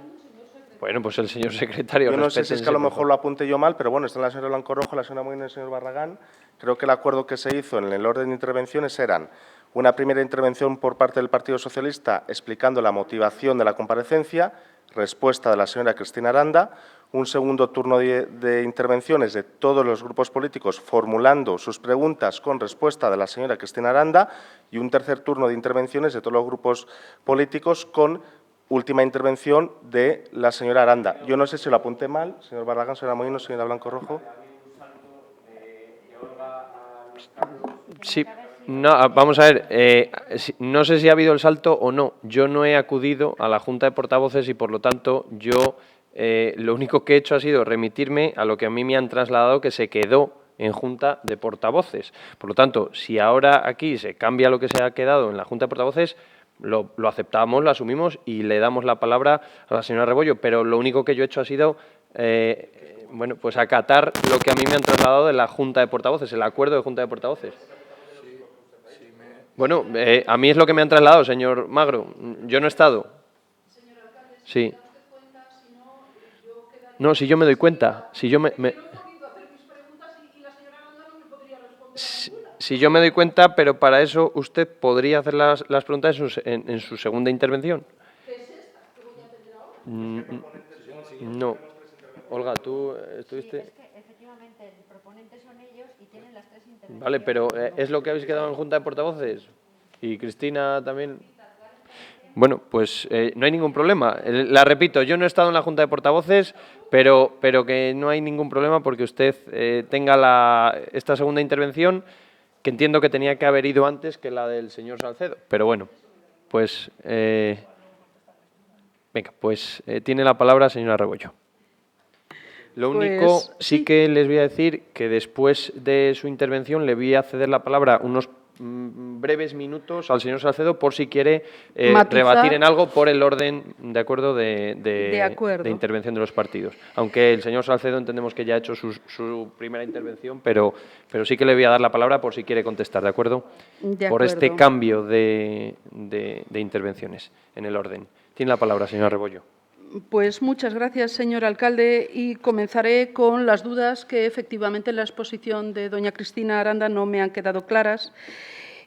Bueno, pues el señor secretario. Yo no sé si es que a lo mejor lo apunte yo mal, pero bueno, está la señora Blanco Rojo, la señora Molina y el señor Barragán. Creo que el acuerdo que se hizo en el orden de intervenciones eran una primera intervención por parte del Partido Socialista explicando la motivación de la comparecencia, respuesta de la señora Cristina Aranda, un segundo turno de intervenciones de todos los grupos políticos formulando sus preguntas con respuesta de la señora Cristina Aranda y un tercer turno de intervenciones de todos los grupos políticos con última intervención de la señora Aranda. Yo no sé si lo apunté mal, señor Barragán, señora Molino, señora Blanco Rojo. Sí. No, vamos a ver, no sé si ha habido el salto o no. Yo no he acudido a la Junta de Portavoces y, por lo tanto, yo lo único que he hecho ha sido remitirme a lo que a mí me han trasladado que se quedó en Junta de Portavoces. Por lo tanto, si ahora aquí se cambia lo que se ha quedado en la Junta de Portavoces, lo aceptamos, lo asumimos y le damos la palabra a la señora Rebollo. Pero lo único que yo he hecho ha sido, bueno, pues acatar lo que a mí me han trasladado de la Junta de Portavoces, el acuerdo de Junta de Portavoces. Bueno, a mí es lo que me han trasladado, señor Magro. Yo no he estado. Sí. No, si yo me doy cuenta. Si yo si yo me doy cuenta, pero para eso usted podría hacer las preguntas en su segunda intervención. No. Olga, ¿tú estuviste? Sí, es que efectivamente el proponente son ellos y tienen las tres intervenciones. Vale, pero ¿es lo que habéis quedado en Junta de Portavoces? ¿Y Cristina también? Bueno, pues no hay ningún problema. La repito, yo no he estado en la Junta de Portavoces, pero que no hay ningún problema porque usted tenga esta segunda intervención, que entiendo que tenía que haber ido antes que la del señor Salcedo. Pero bueno, pues... venga, pues tiene la palabra señora Rebollo. Lo único, sí que les voy a decir que después de su intervención le voy a ceder la palabra unos breves minutos al señor Salcedo por si quiere rebatir en algo por el orden de acuerdo de intervención de los partidos. Aunque el señor Salcedo entendemos que ya ha hecho su primera intervención, pero sí que le voy a dar la palabra por si quiere contestar, ¿de acuerdo? Por este cambio de intervenciones en el orden. Tiene la palabra, señora Rebollo. Pues muchas gracias, señor alcalde, y comenzaré con las dudas que efectivamente en la exposición de doña Cristina Aranda no me han quedado claras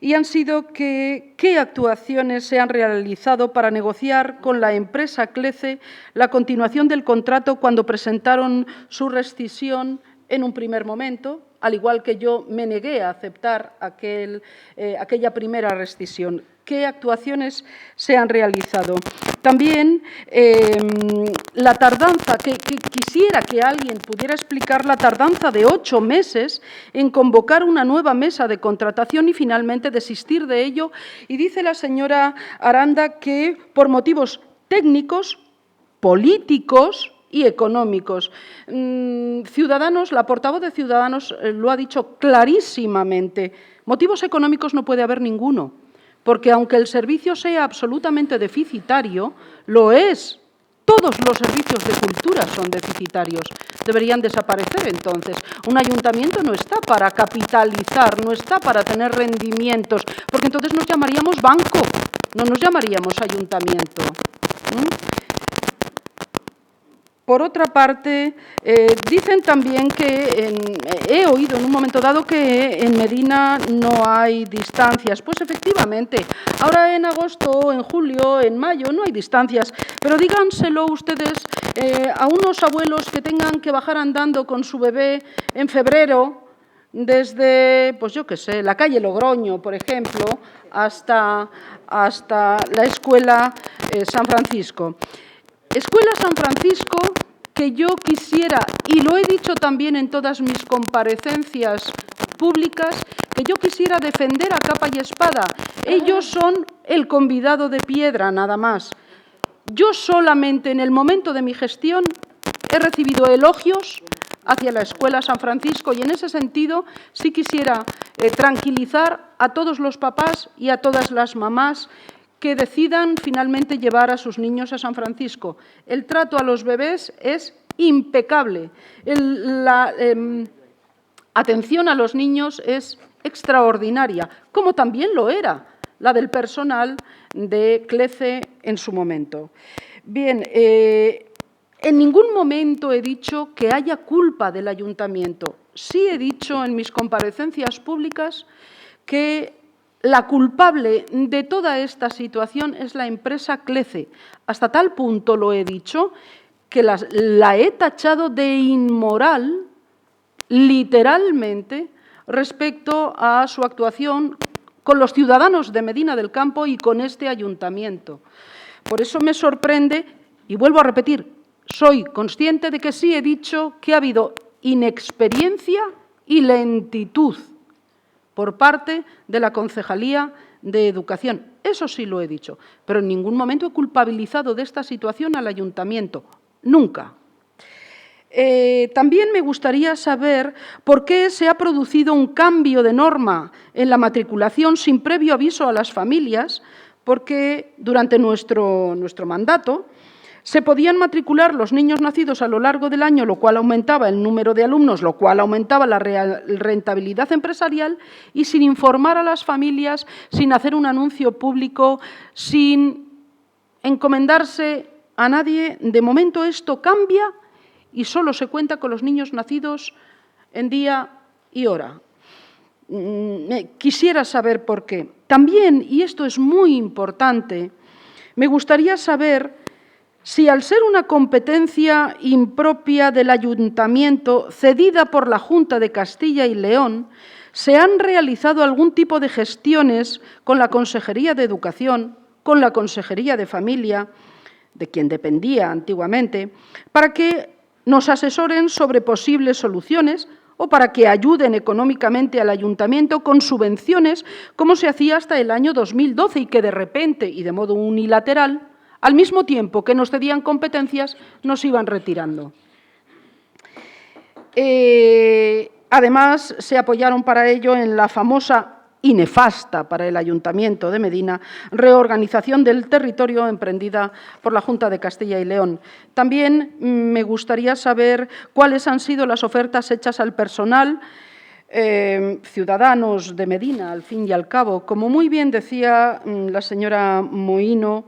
y han sido qué actuaciones se han realizado para negociar con la empresa CLECE la continuación del contrato cuando presentaron su rescisión en un primer momento, al igual que yo me negué a aceptar aquella primera rescisión. ¿Qué actuaciones se han realizado? También la tardanza, que quisiera que alguien pudiera explicar la tardanza de 8 meses en convocar una nueva mesa de contratación y finalmente desistir de ello. Y dice la señora Aranda que por motivos técnicos, políticos y económicos. Ciudadanos, la portavoz de Ciudadanos lo ha dicho clarísimamente. Motivos económicos no puede haber ninguno, porque aunque el servicio sea absolutamente deficitario, lo es. Todos los servicios de cultura son deficitarios. Deberían desaparecer, entonces. Un ayuntamiento no está para capitalizar, no está para tener rendimientos, porque entonces nos llamaríamos banco, no nos llamaríamos ayuntamiento. Por otra parte, dicen también que, he oído en un momento dado que en Medina no hay distancias. Pues efectivamente, ahora en agosto, en julio, en mayo no hay distancias, pero díganselo ustedes a unos abuelos que tengan que bajar andando con su bebé en febrero desde, pues yo qué sé, la calle Logroño, por ejemplo, hasta la Escuela San Francisco. Escuela San Francisco, que yo quisiera, y lo he dicho también en todas mis comparecencias públicas, que yo quisiera defender a capa y espada. Ellos son el convidado de piedra, nada más. Yo solamente en el momento de mi gestión he recibido elogios hacia la Escuela San Francisco y en ese sentido sí quisiera tranquilizar a todos los papás y a todas las mamás que decidan finalmente llevar a sus niños a San Francisco. El trato a los bebés es impecable. La atención a los niños es extraordinaria, como también lo era la del personal de CLECE en su momento. Bien, en ningún momento he dicho que haya culpa del ayuntamiento. Sí he dicho en mis comparecencias públicas que la culpable de toda esta situación es la empresa CLECE. Hasta tal punto lo he dicho que la he tachado de inmoral, literalmente, respecto a su actuación con los ciudadanos de Medina del Campo y con este ayuntamiento. Por eso me sorprende, y vuelvo a repetir, soy consciente de que sí he dicho que ha habido inexperiencia y lentitud por parte de la Concejalía de Educación. Eso sí lo he dicho, pero en ningún momento he culpabilizado de esta situación al ayuntamiento. Nunca. También me gustaría saber por qué se ha producido un cambio de norma en la matriculación sin previo aviso a las familias, porque durante nuestro mandato se podían matricular los niños nacidos a lo largo del año, lo cual aumentaba el número de alumnos, lo cual aumentaba la rentabilidad empresarial, y sin informar a las familias, sin hacer un anuncio público, sin encomendarse a nadie. De momento esto cambia y solo se cuenta con los niños nacidos en día y hora. Quisiera saber por qué. También, y esto es muy importante, me gustaría saber si al ser una competencia impropia del ayuntamiento cedida por la Junta de Castilla y León, se han realizado algún tipo de gestiones con la Consejería de Educación, con la Consejería de Familia, de quien dependía antiguamente, para que nos asesoren sobre posibles soluciones o para que ayuden económicamente al ayuntamiento con subvenciones, como se hacía hasta el año 2012 y que de repente y de modo unilateral, al mismo tiempo que nos cedían competencias, nos iban retirando. Además, se apoyaron para ello en la famosa y nefasta para el Ayuntamiento de Medina reorganización del territorio emprendida por la Junta de Castilla y León. También me gustaría saber cuáles han sido las ofertas hechas al personal ciudadanos de Medina, al fin y al cabo. Como muy bien decía la señora Mohino,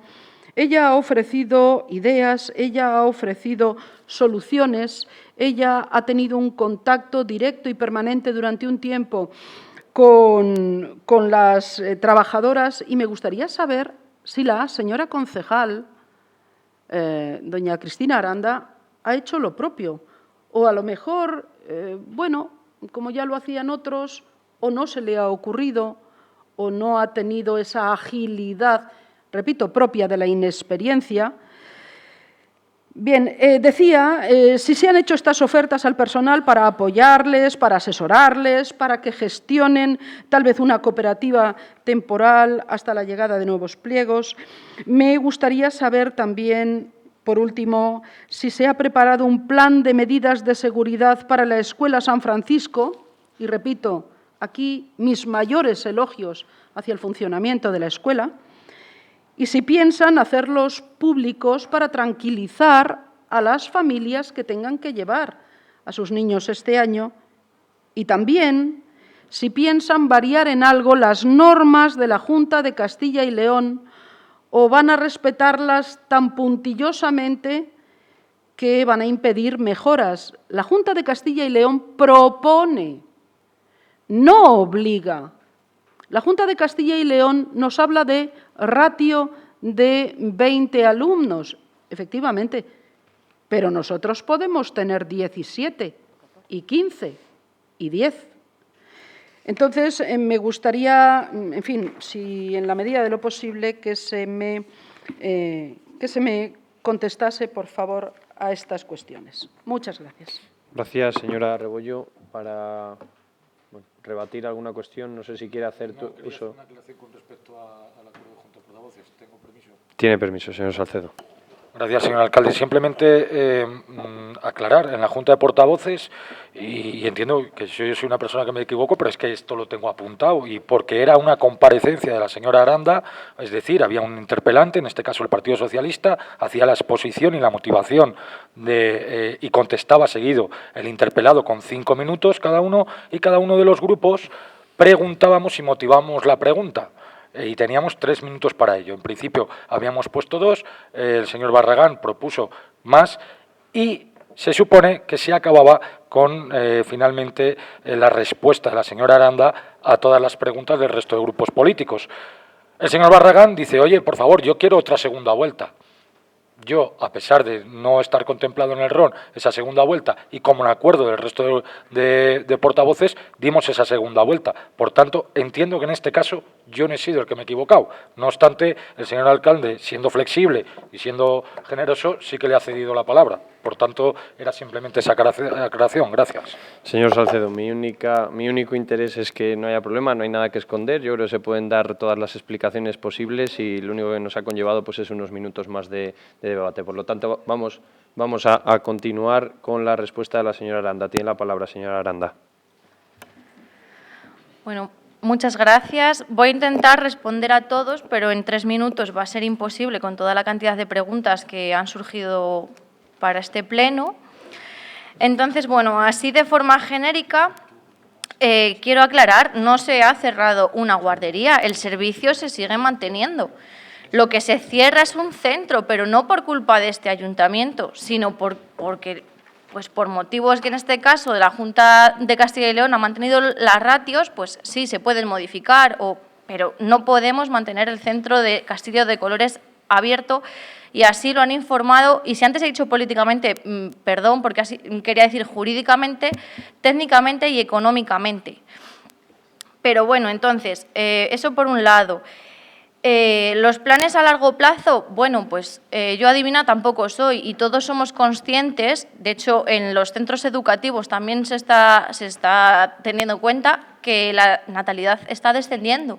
ella ha ofrecido ideas, ella ha ofrecido soluciones, ella ha tenido un contacto directo y permanente durante un tiempo con las trabajadoras, y me gustaría saber si la señora concejal, doña Cristina Aranda, ha hecho lo propio. O a lo mejor, bueno, como ya lo hacían otros, o no se le ha ocurrido, o no ha tenido esa agilidad, repito, propia de la inexperiencia. Bien, decía, si se han hecho estas ofertas al personal para apoyarles, para asesorarles, para que gestionen tal vez una cooperativa temporal hasta la llegada de nuevos pliegos. Me gustaría saber también, por último, si se ha preparado un plan de medidas de seguridad para la Escuela San Francisco, y repito, aquí mis mayores elogios hacia el funcionamiento de la escuela y si piensan hacerlos públicos para tranquilizar a las familias que tengan que llevar a sus niños este año y también si piensan variar en algo las normas de la Junta de Castilla y León o van a respetarlas tan puntillosamente que van a impedir mejoras. La Junta de Castilla y León propone, no obliga. La Junta de Castilla y León nos habla de ratio de 20 alumnos, efectivamente, pero nosotros podemos tener 17 y 15 y 10. Entonces, me gustaría, en fin, si en la medida de lo posible, que se me contestase, por favor, a estas cuestiones. Muchas gracias. Gracias, señora Rebollo. Para rebatir alguna cuestión, no sé si quiere hacer uso. Una aclaración con respecto al acuerdo de Junta de Portavoces. ¿Tengo permiso? Tiene permiso, señor Salcedo. Gracias, señor alcalde. Simplemente aclarar, en la Junta de Portavoces, y entiendo que yo soy una persona que me equivoco, pero es que esto lo tengo apuntado, y porque era una comparecencia de la señora Aranda, es decir, había un interpelante, en este caso el Partido Socialista, hacía la exposición y la motivación y contestaba seguido el interpelado con 5 minutos cada uno, y cada uno de los grupos preguntábamos y motivábamos la pregunta. Y teníamos 3 minutos para ello. En principio habíamos puesto 2, el señor Barragán propuso más y se supone que se acababa con finalmente la respuesta de la señora Aranda a todas las preguntas del resto de grupos políticos. El señor Barragán dice, oye, por favor, yo quiero otra segunda vuelta. Yo, a pesar de no estar contemplado en el RON esa segunda vuelta y como en acuerdo del resto de portavoces, dimos esa segunda vuelta. Por tanto, entiendo que en este caso yo no he sido el que me he equivocado. No obstante, el señor alcalde, siendo flexible y siendo generoso, sí que le ha cedido la palabra. Por tanto, era simplemente esa aclaración. Gracias. Señor Salcedo, mi único interés es que no haya problema, no hay nada que esconder. Yo creo que se pueden dar todas las explicaciones posibles y lo único que nos ha conllevado pues, es unos minutos más de debate. Por lo tanto, vamos a continuar con la respuesta de la señora Aranda. Tiene la palabra, señora Aranda. Bueno, muchas gracias. Voy a intentar responder a todos, pero en 3 minutos va a ser imposible con toda la cantidad de preguntas que han surgido para este pleno. Entonces, bueno, así de forma genérica, quiero aclarar, no se ha cerrado una guardería, el servicio se sigue manteniendo. Lo que se cierra es un centro, pero no por culpa de este ayuntamiento, sino porque, pues por motivos que en este caso de la Junta de Castilla y León ha mantenido las ratios, pues sí, se pueden modificar, pero no podemos mantener el centro de Castillo de Colores abierto y así lo han informado. Y si antes he dicho políticamente, perdón, porque así quería decir jurídicamente, técnicamente y económicamente. Pero bueno, entonces, eso por un lado. Los planes a largo plazo, bueno, pues yo adivina tampoco soy y todos somos conscientes, de hecho en los centros educativos también se está teniendo en cuenta que la natalidad está descendiendo,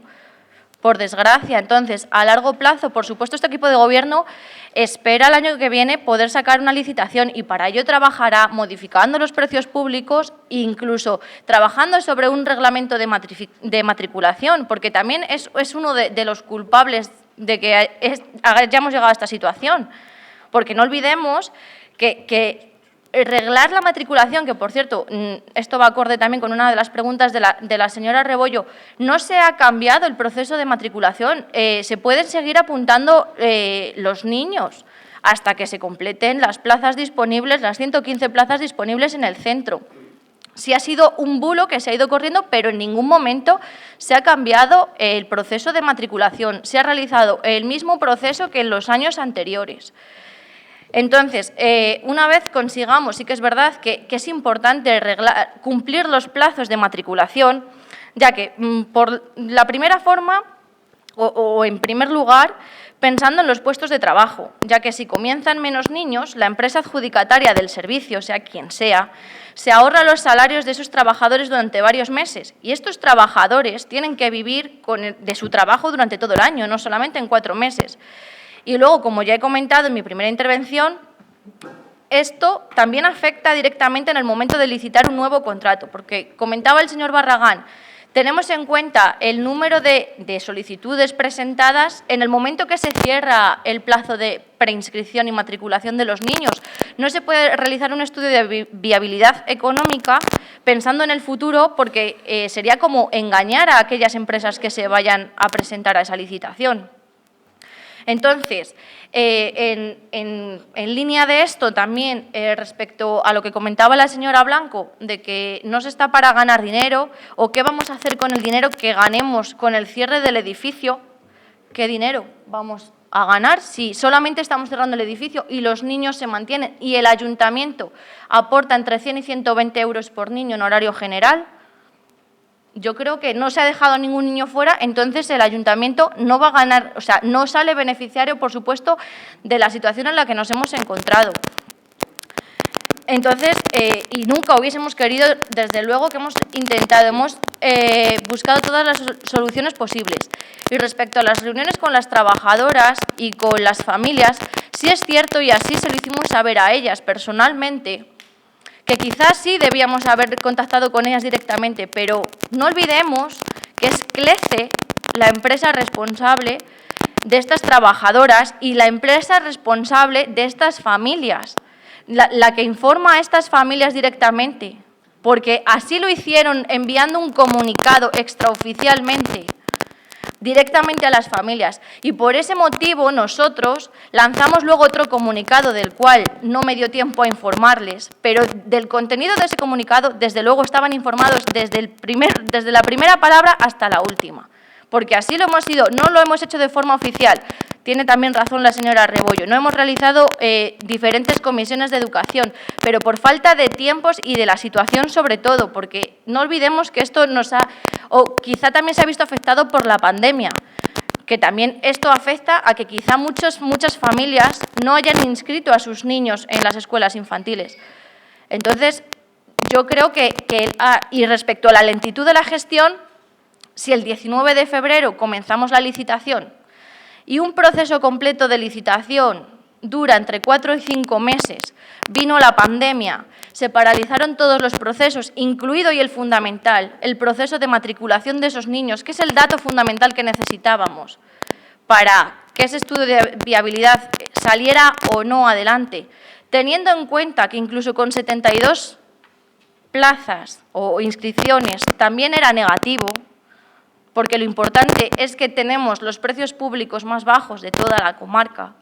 por desgracia. Entonces, a largo plazo, por supuesto, este equipo de gobierno espera el año que viene poder sacar una licitación y para ello trabajará modificando los precios públicos, incluso trabajando sobre un reglamento de matriculación, porque también es uno de los culpables de que hayamos llegado a esta situación. Porque no olvidemos que reglar la matriculación, que por cierto, esto va acorde también con una de las preguntas de la señora Rebollo, no se ha cambiado el proceso de matriculación, se pueden seguir apuntando los niños hasta que se completen las plazas disponibles, las 115 plazas disponibles en el centro. Sí ha sido un bulo que se ha ido corriendo, pero en ningún momento se ha cambiado el proceso de matriculación, se ha realizado el mismo proceso que en los años anteriores. Entonces, una vez consigamos, sí que es verdad que es importante cumplir los plazos de matriculación, ya que por la primera forma, o en primer lugar, pensando en los puestos de trabajo, ya que si comienzan menos niños, la empresa adjudicataria del servicio, sea quien sea, se ahorra los salarios de esos trabajadores durante varios meses y estos trabajadores tienen que vivir de su trabajo durante todo el año, no solamente en 4 meses. Y luego, como ya he comentado en mi primera intervención, esto también afecta directamente en el momento de licitar un nuevo contrato, porque comentaba el señor Barragán, tenemos en cuenta el número de solicitudes presentadas en el momento que se cierra el plazo de preinscripción y matriculación de los niños. No se puede realizar un estudio de viabilidad económica pensando en el futuro, porque sería como engañar a aquellas empresas que se vayan a presentar a esa licitación. Entonces, en línea de esto también, respecto a lo que comentaba la señora Blanco, de que no se está para ganar dinero, o qué vamos a hacer con el dinero que ganemos con el cierre del edificio, ¿qué dinero vamos a ganar si solamente estamos cerrando el edificio y los niños se mantienen y el ayuntamiento aporta entre 100 y 120 euros por niño en horario general? Yo creo que no se ha dejado a ningún niño fuera, entonces el ayuntamiento no va a ganar, o sea, no sale beneficiario, por supuesto, de la situación en la que nos hemos encontrado. Entonces, y nunca hubiésemos querido, desde luego que hemos intentado, hemos buscado todas las soluciones posibles. Y respecto a las reuniones con las trabajadoras y con las familias, sí es cierto, y así se lo hicimos saber a ellas personalmente, que quizás sí debíamos haber contactado con ellas directamente, pero no olvidemos que es CLECE la empresa responsable de estas trabajadoras y la empresa responsable de estas familias, la que informa a estas familias directamente, porque así lo hicieron enviando un comunicado extraoficialmente directamente a las familias. Y por ese motivo nosotros lanzamos luego otro comunicado del cual no me dio tiempo a informarles, pero del contenido de ese comunicado, desde luego, estaban informados desde la primera palabra hasta la última, porque así lo hemos ido, no lo hemos hecho de forma oficial. Tiene también razón la señora Rebollo, no hemos realizado diferentes comisiones de educación, pero por falta de tiempos y de la situación sobre todo, porque no olvidemos que esto nos ha, o quizá también se ha visto afectado por la pandemia, que también esto afecta a que quizá muchas familias no hayan inscrito a sus niños en las escuelas infantiles. Entonces, yo creo y respecto a la lentitud de la gestión, si el 19 de febrero comenzamos la licitación y un proceso completo de licitación dura entre 4 y 5 meses, vino la pandemia, se paralizaron todos los procesos, incluido y el fundamental, el proceso de matriculación de esos niños, que es el dato fundamental que necesitábamos para que ese estudio de viabilidad saliera o no adelante, teniendo en cuenta que incluso con 72 plazas o inscripciones también era negativo, porque lo importante es que tenemos los precios públicos más bajos de toda la comarca,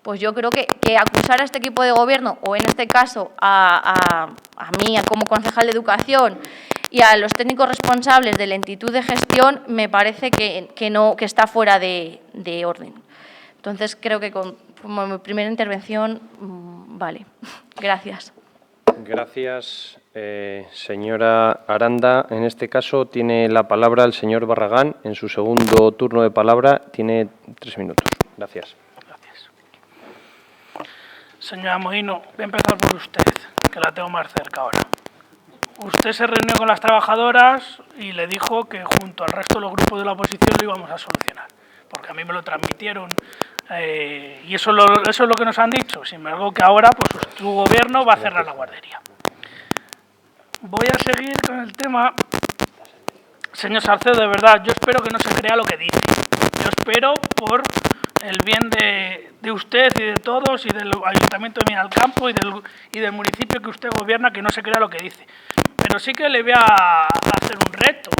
pues yo creo que acusar a este equipo de gobierno, o en este caso a mí como concejal de Educación y a los técnicos responsables de lentitud de gestión, me parece que está fuera de orden. Entonces, creo que como mi primera intervención, vale. Gracias. Gracias, señora Aranda. En este caso tiene la palabra el señor Barragán. En su segundo turno de palabra tiene 3 minutos. Gracias. Gracias. Señora Mohino, voy a empezar por usted, que la tengo más cerca ahora. Usted se reunió con las trabajadoras y le dijo que junto al resto de los grupos de la oposición lo íbamos a solucionar, porque a mí me lo transmitieron. Y eso es lo que nos han dicho. Sin embargo, que ahora pues tu gobierno va a cerrar la guardería. Voy a seguir con el tema. Señor Salcedo, de verdad, yo espero que no se crea lo que dice. Yo espero, por el bien de usted y de todos, y del Ayuntamiento de Miralcampo y del municipio que usted gobierna, que no se crea lo que dice. Pero sí que le voy a hacer un reto.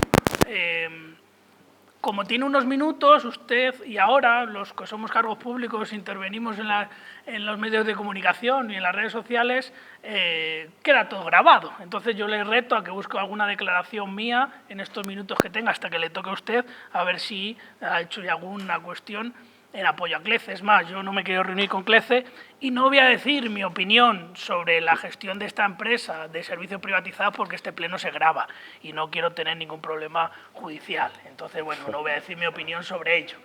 Como tiene unos minutos, usted y ahora, los que somos cargos públicos, intervenimos en los medios de comunicación y en las redes sociales, queda todo grabado. Entonces yo le reto a que busque alguna declaración mía en estos minutos que tenga hasta que le toque a usted, a ver si ha hecho ya alguna cuestión en apoyo a CLECE. Es más, yo no me quiero reunir con CLECE y no voy a decir mi opinión sobre la gestión de esta empresa de servicios privatizados porque este pleno se graba y no quiero tener ningún problema judicial. Entonces, bueno, no voy a decir mi opinión sobre ello.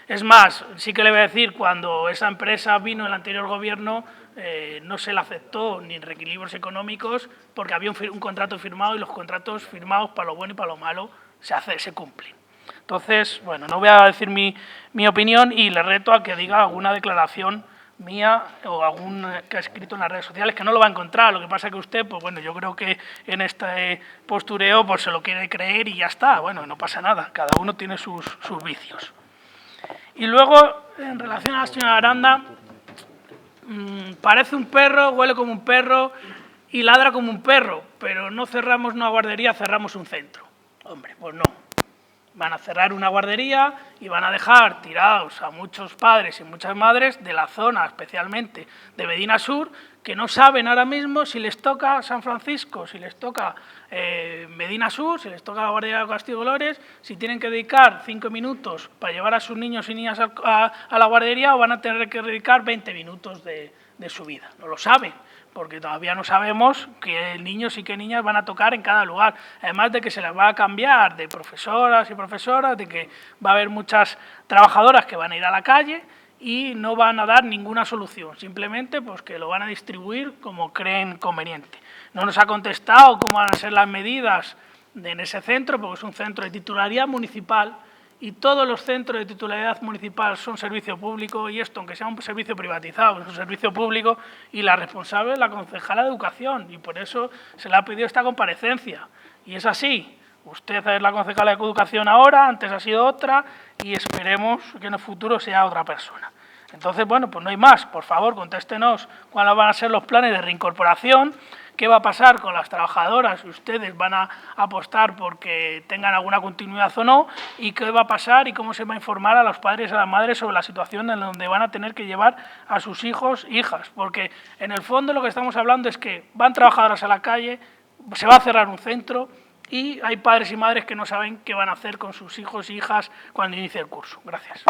Es más, sí que le voy a decir, cuando esa empresa vino en el anterior gobierno, no se le aceptó ni reequilibrios económicos porque había un contrato firmado y los contratos firmados para lo bueno y para lo malo se cumplen. Entonces, bueno, no voy a decir mi opinión y le reto a que diga alguna declaración mía o algún que ha escrito en las redes sociales, que no lo va a encontrar. Lo que pasa que usted, pues bueno, yo creo que en este postureo pues se lo quiere creer y ya está. Bueno, no pasa nada, cada uno tiene sus vicios. Y luego, en relación a la señora Aranda, parece un perro, huele como un perro y ladra como un perro, pero no cerramos una guardería, cerramos un centro. Hombre, pues no. Van a cerrar una guardería y van a dejar tirados a muchos padres y muchas madres de la zona, especialmente de Medina Sur, que no saben ahora mismo si les toca San Francisco, si les toca Medina Sur, si les toca la guardería de Castillo Dolores, si tienen que dedicar 5 minutos para llevar a sus niños y niñas a la guardería o van a tener que dedicar 20 minutos de su vida. No lo saben, porque todavía no sabemos qué niños y qué niñas van a tocar en cada lugar. Además de que se les va a cambiar de profesoras y profesoras, de que va a haber muchas trabajadoras que van a ir a la calle y no van a dar ninguna solución, simplemente pues que lo van a distribuir como creen conveniente. No nos ha contestado cómo van a ser las medidas en ese centro, porque es un centro de titularidad municipal y todos los centros de titularidad municipal son servicio público y esto, aunque sea un servicio privatizado, es un servicio público y la responsable es la concejala de Educación y por eso se le ha pedido esta comparecencia. Y es así, usted es la concejala de Educación ahora, antes ha sido otra y esperemos que en el futuro sea otra persona. Entonces, bueno, pues no hay más. Por favor, contéstenos cuáles van a ser los planes de reincorporación, qué va a pasar con las trabajadoras, si ustedes van a apostar porque tengan alguna continuidad o no, y qué va a pasar y cómo se va a informar a los padres y a las madres sobre la situación en donde van a tener que llevar a sus hijos e hijas. Porque en el fondo lo que estamos hablando es que van trabajadoras a la calle, se va a cerrar un centro y hay padres y madres que no saben qué van a hacer con sus hijos e hijas cuando inicie el curso. Gracias.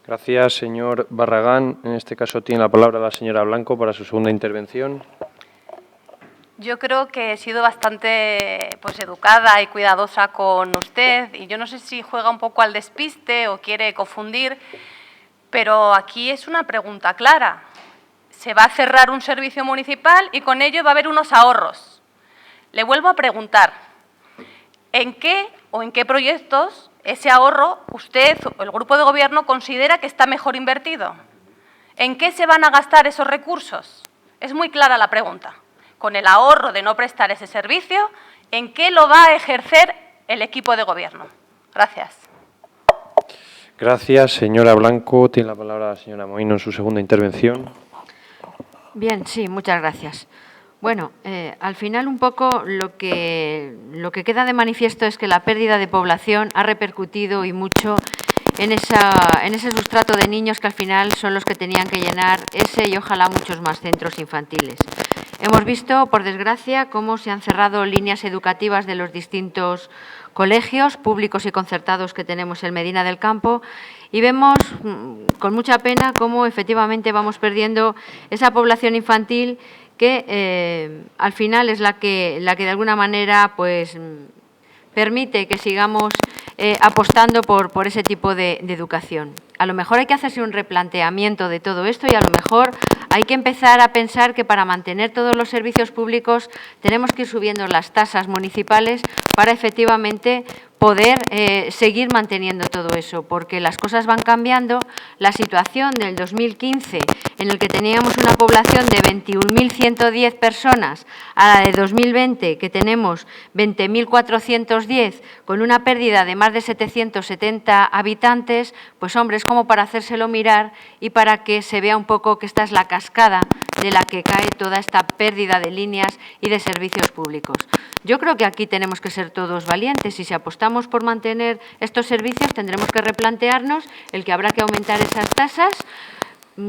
Gracias, señor Barragán. En este caso tiene la palabra la señora Blanco para su segunda intervención. Yo creo que he sido bastante educada y cuidadosa con usted y yo no sé si juega un poco al despiste o quiere confundir, pero aquí es una pregunta clara. Se va a cerrar un servicio municipal y con ello va a haber unos ahorros. Le vuelvo a preguntar, ¿en qué o en qué proyectos ese ahorro usted o el grupo de gobierno considera que está mejor invertido? ¿En qué se van a gastar esos recursos? Es muy clara la pregunta. Con el ahorro de no prestar ese servicio, ¿en qué lo va a ejercer el equipo de gobierno? Gracias. Gracias, señora Blanco. Tiene la palabra la señora Moino en su segunda intervención. Bien, sí, muchas gracias. Bueno, al final un poco lo que queda de manifiesto es que la pérdida de población ha repercutido y mucho en ese sustrato de niños que al final son los que tenían que llenar ese y ojalá muchos más centros infantiles. Hemos visto, por desgracia, cómo se han cerrado líneas educativas de los distintos colegios públicos y concertados que tenemos en Medina del Campo y vemos con mucha pena cómo efectivamente vamos perdiendo esa población infantil que al final es la que de alguna manera pues permite que sigamos apostando por ese tipo de educación. A lo mejor hay que hacerse un replanteamiento de todo esto y a lo mejor hay que empezar a pensar que para mantener todos los servicios públicos tenemos que ir subiendo las tasas municipales para efectivamente poder seguir manteniendo todo eso, porque las cosas van cambiando. La situación del 2015, en el que teníamos una población de 21.110 personas, a la de 2020, que tenemos 20.410, con una pérdida de más de 770 habitantes, pues hombre, es como para hacérselo mirar y para que se vea un poco que esta es la cascada de la que cae toda esta pérdida de líneas y de servicios públicos. Yo creo que aquí tenemos que ser todos valientes y si apostamos por mantener estos servicios tendremos que replantearnos el que habrá que aumentar esas tasas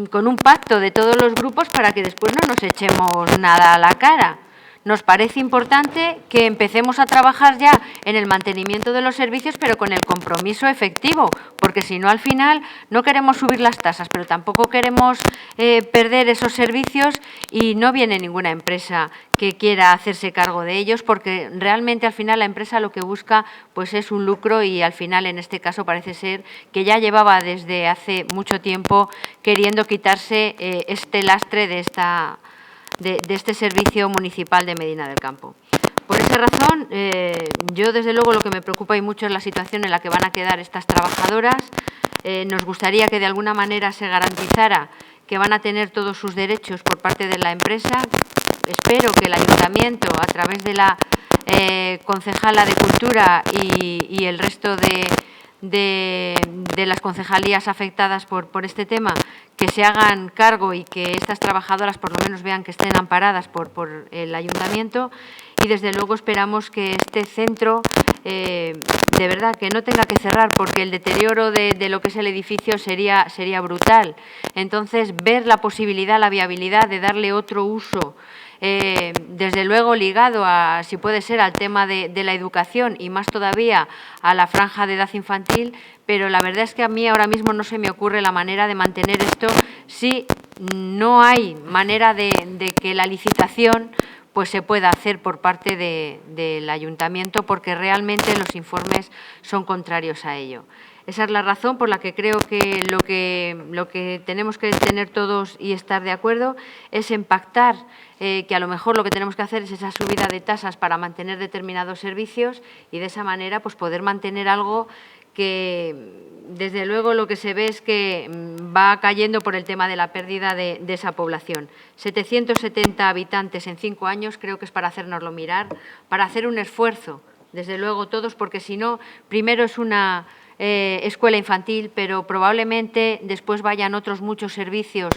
con un pacto de todos los grupos para que después no nos echemos nada a la cara. Nos parece importante que empecemos a trabajar ya en el mantenimiento de los servicios, pero con el compromiso efectivo, porque si no, al final no queremos subir las tasas, pero tampoco queremos perder esos servicios y no viene ninguna empresa que quiera hacerse cargo de ellos, porque realmente al final la empresa lo que busca pues es un lucro y al final en este caso parece ser que ya llevaba desde hace mucho tiempo queriendo quitarse este lastre de este servicio municipal de Medina del Campo. Por esa razón, yo desde luego lo que me preocupa y mucho es la situación en la que van a quedar estas trabajadoras. Nos gustaría que de alguna manera se garantizara que van a tener todos sus derechos por parte de la empresa. Espero que el Ayuntamiento, a través de la concejala de Cultura y el resto de las concejalías afectadas por este tema, que se hagan cargo y que estas trabajadoras por lo menos vean que estén amparadas por el Ayuntamiento. Y desde luego esperamos que este centro, de verdad, que no tenga que cerrar, porque el deterioro de lo que es el edificio sería brutal. Entonces, ver la posibilidad, la viabilidad de darle otro uso, desde luego ligado a, si puede ser, al tema de la educación y más todavía a la franja de edad infantil, pero la verdad es que a mí ahora mismo no se me ocurre la manera de mantener esto si no hay manera de que la licitación pues se pueda hacer por parte del Ayuntamiento, porque realmente los informes son contrarios a ello. Esa es la razón por la que creo que lo que tenemos que tener todos y estar de acuerdo es en pactar que a lo mejor lo que tenemos que hacer es esa subida de tasas para mantener determinados servicios y de esa manera pues poder mantener algo que desde luego lo que se ve es que va cayendo por el tema de la pérdida de esa población. 770 habitantes en 5 años creo que es para hacérnoslo mirar, para hacer un esfuerzo, desde luego todos, porque si no, primero es una escuela infantil, pero probablemente después vayan otros muchos servicios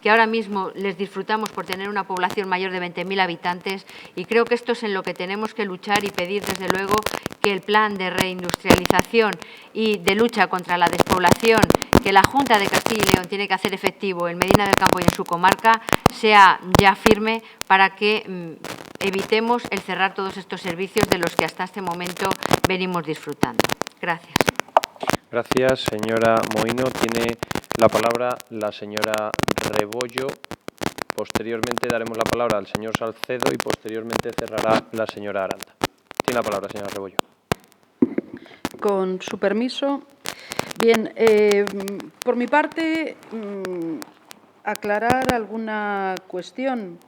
que ahora mismo les disfrutamos por tener una población mayor de 20.000 habitantes, y creo que esto es en lo que tenemos que luchar y pedir desde luego que el plan de reindustrialización y de lucha contra la despoblación que la Junta de Castilla y León tiene que hacer efectivo en Medina del Campo y en su comarca sea ya firme para que evitemos el cerrar todos estos servicios de los que hasta este momento venimos disfrutando. Gracias. Gracias, señora Moino. Tiene la palabra la señora Rebollo. Posteriormente daremos la palabra al señor Salcedo y posteriormente cerrará la señora Aranda. Tiene la palabra, señora Rebollo. Con su permiso. Bien, por mi parte, aclarar alguna cuestión.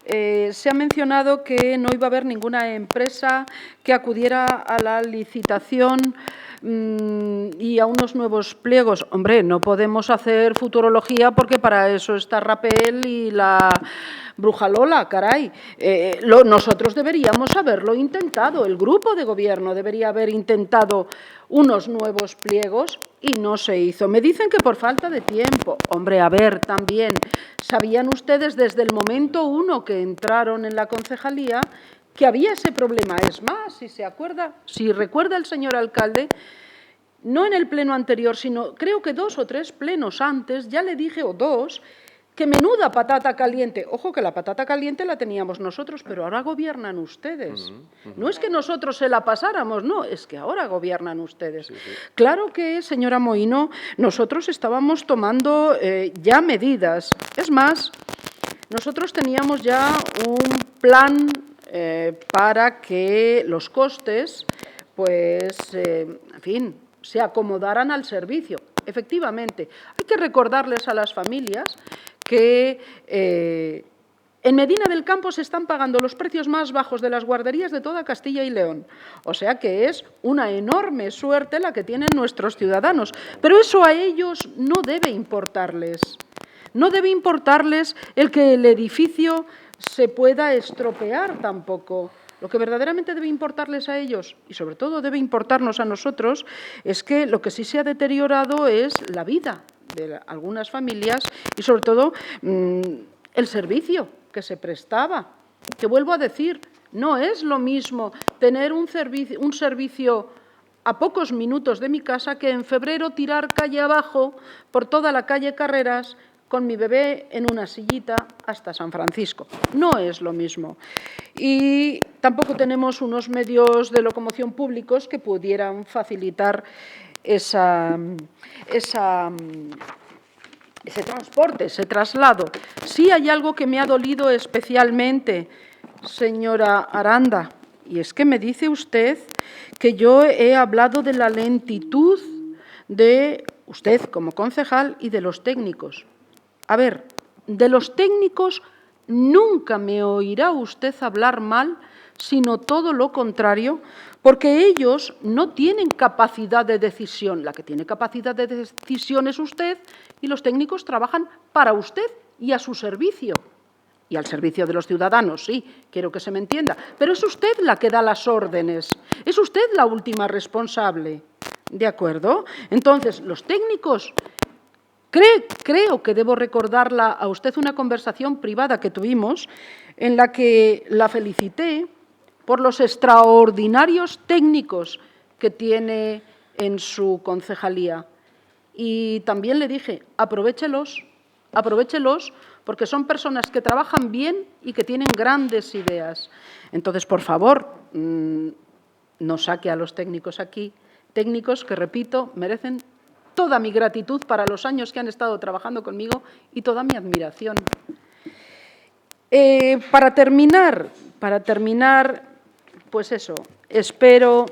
Se ha mencionado que no iba a haber ninguna empresa que acudiera a la licitación y a unos nuevos pliegos. Hombre, no podemos hacer futurología porque para eso está Rapel y la Bruja Lola, caray. Nosotros deberíamos haberlo intentado, el grupo de gobierno debería haber intentado unos nuevos pliegos y no se hizo. Me dicen que por falta de tiempo. Hombre, a ver, también, ¿sabían ustedes desde el momento 1 que entraron en la concejalía que había ese problema? Es más, si recuerda el señor alcalde, no en el pleno anterior, sino creo que 2 o 3 plenos antes, ya le dije, o 2, que menuda patata caliente. Ojo, que la patata caliente la teníamos nosotros, pero ahora gobiernan ustedes. No es que nosotros se la pasáramos, no, es que ahora gobiernan ustedes. Sí. Claro que, señora Moino, nosotros estábamos tomando ya medidas. Es más, nosotros teníamos ya un plan para que los costes, pues, en fin, se acomodaran al servicio. Efectivamente, hay que recordarles a las familias que en Medina del Campo se están pagando los precios más bajos de las guarderías de toda Castilla y León. O sea que es una enorme suerte la que tienen nuestros ciudadanos. Pero eso a ellos no debe importarles. No debe importarles el que el edificio se pueda estropear tampoco. Lo que verdaderamente debe importarles a ellos, y sobre todo debe importarnos a nosotros, es que lo que sí se ha deteriorado es la vida de algunas familias y sobre todo el servicio que se prestaba. Que vuelvo a decir, no es lo mismo tener un servicio a pocos minutos de mi casa que en febrero tirar calle abajo por toda la calle Carreras con mi bebé en una sillita hasta San Francisco. No es lo mismo. Y tampoco tenemos unos medios de locomoción públicos que pudieran facilitar ese transporte, ese traslado. Sí hay algo que me ha dolido especialmente, señora Aranda, y es que me dice usted que yo he hablado de la lentitud de usted como concejal y de los técnicos. A ver, de los técnicos nunca me oirá usted hablar mal, sino todo lo contrario, porque ellos no tienen capacidad de decisión. La que tiene capacidad de decisión es usted y los técnicos trabajan para usted y a su servicio. Y al servicio de los ciudadanos, sí, quiero que se me entienda. Pero es usted la que da las órdenes, es usted la última responsable. ¿De acuerdo? Entonces, los técnicos, creo que debo recordarla a usted una conversación privada que tuvimos en la que la felicité por los extraordinarios técnicos que tiene en su concejalía. Y también le dije, aprovéchelos, porque son personas que trabajan bien y que tienen grandes ideas. Entonces, por favor, no saque a los técnicos aquí, técnicos que, repito, merecen toda mi gratitud para los años que han estado trabajando conmigo y toda mi admiración. Para terminar, pues eso, espero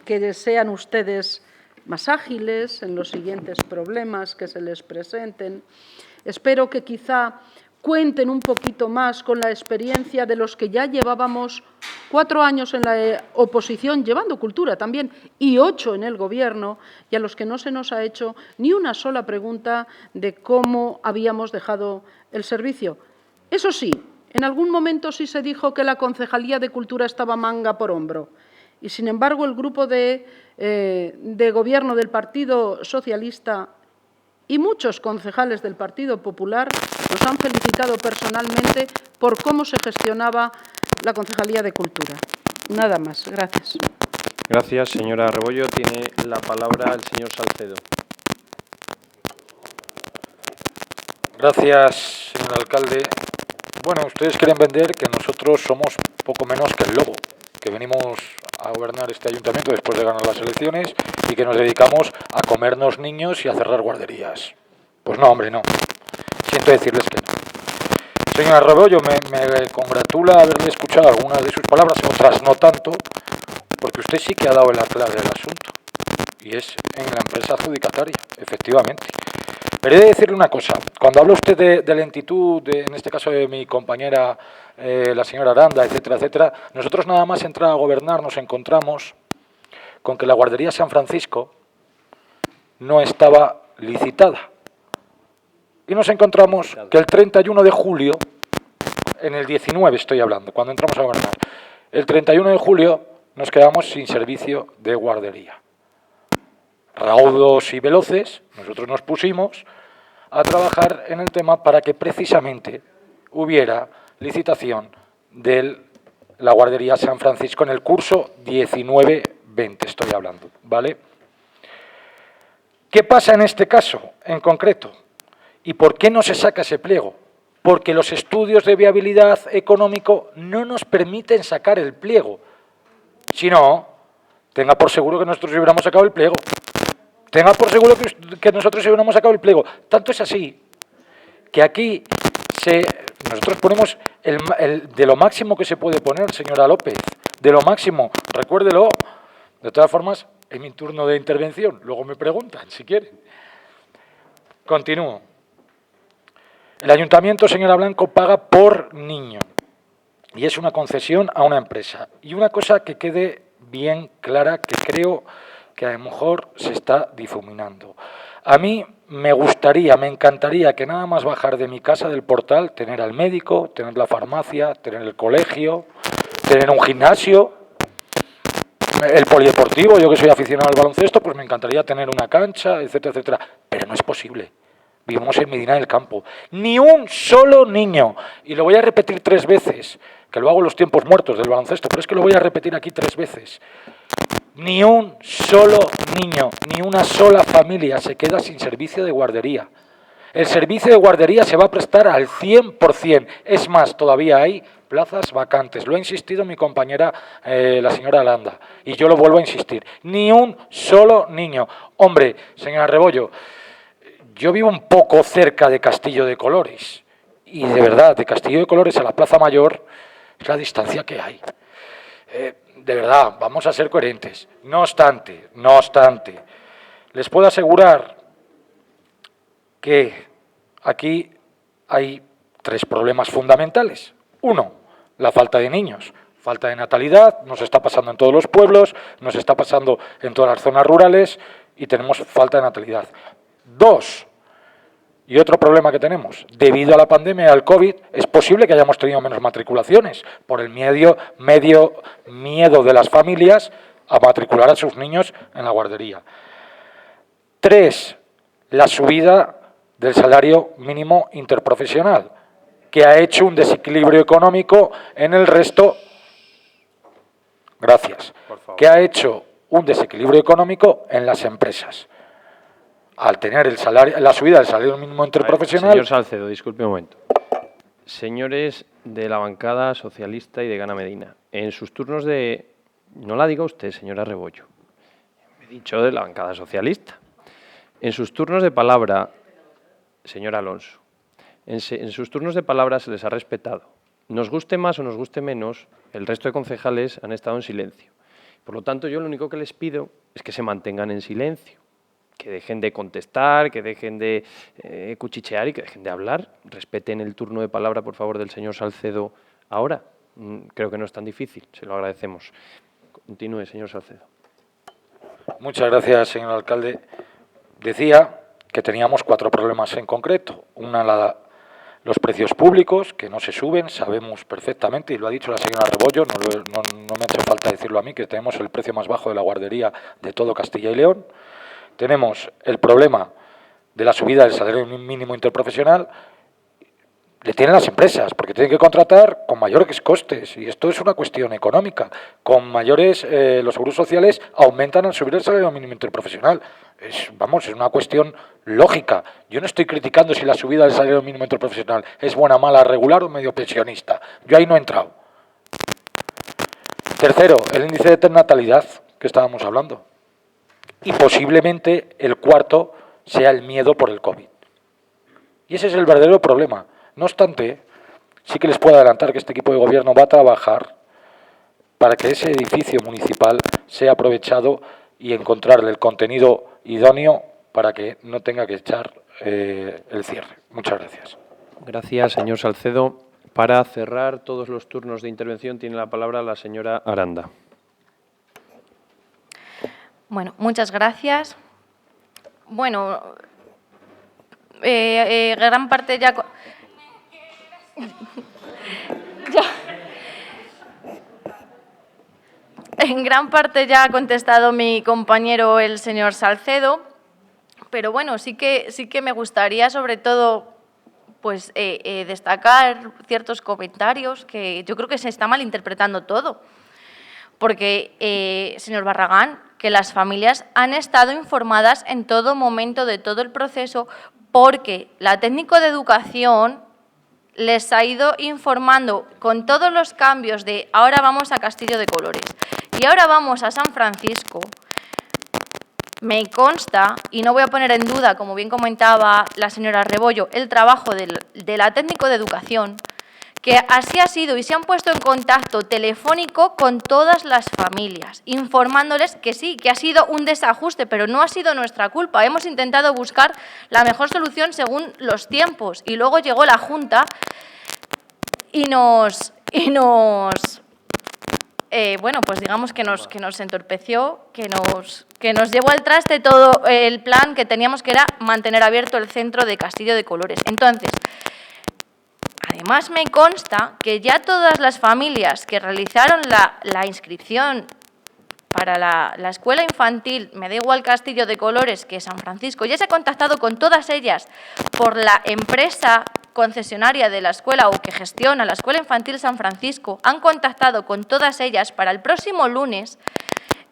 que sean ustedes más ágiles en los siguientes problemas que se les presenten. Espero que quizá cuenten un poquito más con la experiencia de los que ya llevábamos 4 años en la oposición, llevando cultura también, y 8 en el Gobierno, y a los que no se nos ha hecho ni una sola pregunta de cómo habíamos dejado el servicio. Eso sí, en algún momento sí se dijo que la Concejalía de Cultura estaba manga por hombro, y sin embargo el grupo de Gobierno del Partido Socialista y muchos concejales del Partido Popular nos han felicitado personalmente por cómo se gestionaba la Concejalía de Cultura. Nada más. Gracias. Gracias, señora Rebollo. Tiene la palabra el señor Salcedo. Gracias, señor alcalde. Bueno, ustedes quieren vender que nosotros somos poco menos que el lobo, que venimos a gobernar este ayuntamiento después de ganar las elecciones y que nos dedicamos a comernos niños y a cerrar guarderías. Pues no, hombre, no. Siento decirles que no. Señora Rebollo, me congratula haberle escuchado algunas de sus palabras, otras no tanto, porque usted sí que ha dado la clave del asunto, y es en la empresa adjudicataria, efectivamente. Pero he de decirle una cosa, cuando habla usted de lentitud, en este caso de mi compañera, la señora Aranda, etcétera, etcétera, nosotros nada más entrar a gobernar nos encontramos con que la guardería San Francisco no estaba licitada. Y nos encontramos que el 31 de julio, en el 19 estoy hablando, cuando entramos a gobernar, el 31 de julio nos quedamos sin servicio de guardería. Raudos y veloces, nosotros nos pusimos a trabajar en el tema para que precisamente hubiera licitación de la guardería San Francisco en el curso 19-20, estoy hablando, ¿vale? ¿Qué pasa en este caso, en concreto? ¿Y por qué no se saca ese pliego? Porque los estudios de viabilidad económico no nos permiten sacar el pliego. Si no, tenga por seguro que nosotros hubiéramos sacado el pliego. Tenga por seguro que nosotros hubiéramos sacado el pliego. Tanto es así que aquí nosotros ponemos de lo máximo que se puede poner, señora López, de lo máximo, recuérdelo. De todas formas, es mi turno de intervención, luego me preguntan si quieren. Continúo. El ayuntamiento, señora Blanco, paga por niño y es una concesión a una empresa. Y una cosa que quede bien clara, que creo que a lo mejor se está difuminando. A mí me gustaría, me encantaría que nada más bajar de mi casa del Portal, tener al médico, tener la farmacia, tener el colegio, tener un gimnasio, el polideportivo, yo que soy aficionado al baloncesto, pues me encantaría tener una cancha, etcétera, etcétera. Pero no es posible. Vivimos en Medina del Campo. Ni un solo niño. Y lo voy a repetir 3 veces, que lo hago en los tiempos muertos del baloncesto, pero es que lo voy a repetir aquí 3 veces. Ni un solo niño, ni una sola familia se queda sin servicio de guardería. El servicio de guardería se va a prestar al 100%. Es más, todavía hay plazas vacantes. Lo ha insistido mi compañera, la señora Aranda, y yo lo vuelvo a insistir. Ni un solo niño. Hombre, señora Rebollo, yo vivo un poco cerca de Castillo de Colores, y de verdad, de Castillo de Colores a la Plaza Mayor es la distancia que hay. De verdad, vamos a ser coherentes. No obstante, les puedo asegurar que aquí hay 3 problemas fundamentales. 1, la falta de niños, falta de natalidad, nos está pasando en todos los pueblos, nos está pasando en todas las zonas rurales y tenemos falta de natalidad. 2, Y otro problema que tenemos, debido a la pandemia y al COVID, es posible que hayamos tenido menos matriculaciones por el miedo de las familias a matricular a sus niños en la guardería. 3, la subida del salario mínimo interprofesional, que ha hecho un desequilibrio económico en el resto. Gracias. Que ha hecho un desequilibrio económico en las empresas. Al tener la subida del salario mínimo interprofesional. Señor Salcedo, disculpe un momento. Señores de la bancada socialista y de Gana Medina, en sus turnos de... No la diga usted, señora Rebollo. He dicho de la bancada socialista. En sus turnos de palabra, señor Alonso, en sus turnos de palabra se les ha respetado. Nos guste más o nos guste menos, el resto de concejales han estado en silencio. Por lo tanto, yo lo único que les pido es que se mantengan en silencio, que dejen de contestar, que dejen de cuchichear y que dejen de hablar. Respeten el turno de palabra, por favor, del señor Salcedo ahora. Creo que no es tan difícil, se lo agradecemos. Continúe, señor Salcedo. Muchas gracias, señor alcalde. Decía que teníamos 4 problemas en concreto. Los precios públicos, que no se suben, sabemos perfectamente, y lo ha dicho la señora Rebollo, no me hace falta decirlo a mí, que tenemos el precio más bajo de la guardería de todo Castilla y León. Tenemos el problema de la subida del salario mínimo interprofesional. Le tienen las empresas, porque tienen que contratar con mayores costes, y esto es una cuestión económica. Con mayores, los seguros sociales aumentan al subir el salario mínimo interprofesional. Es una cuestión lógica. Yo no estoy criticando si la subida del salario mínimo interprofesional es buena, mala, regular o medio pensionista. Yo ahí no he entrado. Tercero, el índice de natalidad que estábamos hablando. Y posiblemente el cuarto sea el miedo por el COVID. Y ese es el verdadero problema. No obstante, sí que les puedo adelantar que este equipo de gobierno va a trabajar para que ese edificio municipal sea aprovechado y encontrarle el contenido idóneo para que no tenga que echar el cierre. Muchas gracias. Gracias, señor Salcedo. Para cerrar todos los turnos de intervención tiene la palabra la señora Aranda. Bueno, muchas gracias. Bueno, gran parte ya... En gran parte ya ha contestado mi compañero, el señor Salcedo, pero bueno, sí que me gustaría sobre todo pues, destacar ciertos comentarios que yo creo que se está malinterpretando todo. Porque, señor Barragán, que las familias han estado informadas en todo momento de todo el proceso porque la técnico de educación les ha ido informando con todos los cambios de ahora vamos a Castillo de Colores y ahora vamos a San Francisco. Me consta, y no voy a poner en duda, como bien comentaba la señora Rebollo, el trabajo de la técnico de educación, que así ha sido y se han puesto en contacto telefónico con todas las familias, informándoles que sí, que ha sido un desajuste, pero no ha sido nuestra culpa. Hemos intentado buscar la mejor solución según los tiempos y luego llegó la Junta y bueno, pues digamos que nos entorpeció, que nos llevó al traste todo el plan que teníamos, que era mantener abierto el centro de Castillo de Colores. Entonces, además, me consta que ya todas las familias que realizaron la inscripción para la escuela infantil, me da igual Castillo de Colores que San Francisco, ya se ha contactado con todas ellas por la empresa concesionaria de la escuela o que gestiona la escuela infantil San Francisco, han contactado con todas ellas para el próximo lunes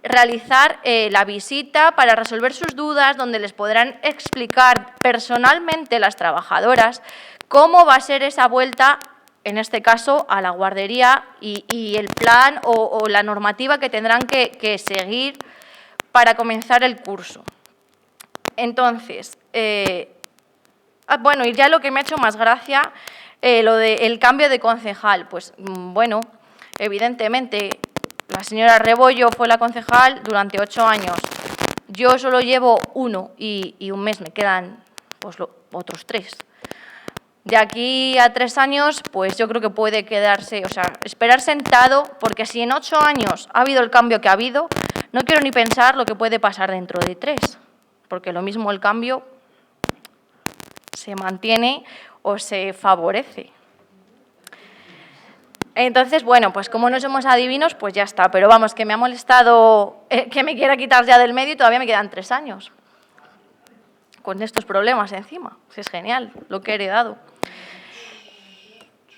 realizar la visita para resolver sus dudas, donde les podrán explicar personalmente las trabajadoras cómo va a ser esa vuelta, en este caso, a la guardería y el plan o la normativa que tendrán que seguir para comenzar el curso. Entonces, bueno, y ya lo que me ha hecho más gracia, lo del cambio de concejal. Pues, bueno, evidentemente, la señora Rebollo fue la concejal durante 8 años. Yo solo llevo 1 y un mes me quedan pues, otros 3. De aquí a 3 años, pues yo creo que puede quedarse, o sea, esperar sentado, porque si en 8 años ha habido el cambio que ha habido, no quiero ni pensar lo que puede pasar dentro de 3, porque lo mismo el cambio se mantiene o se favorece. Entonces, bueno, pues como no somos adivinos, pues ya está. Pero vamos, que me ha molestado que me quiera quitar ya del medio y todavía me quedan 3 años. Con estos problemas encima. Es genial lo que he heredado.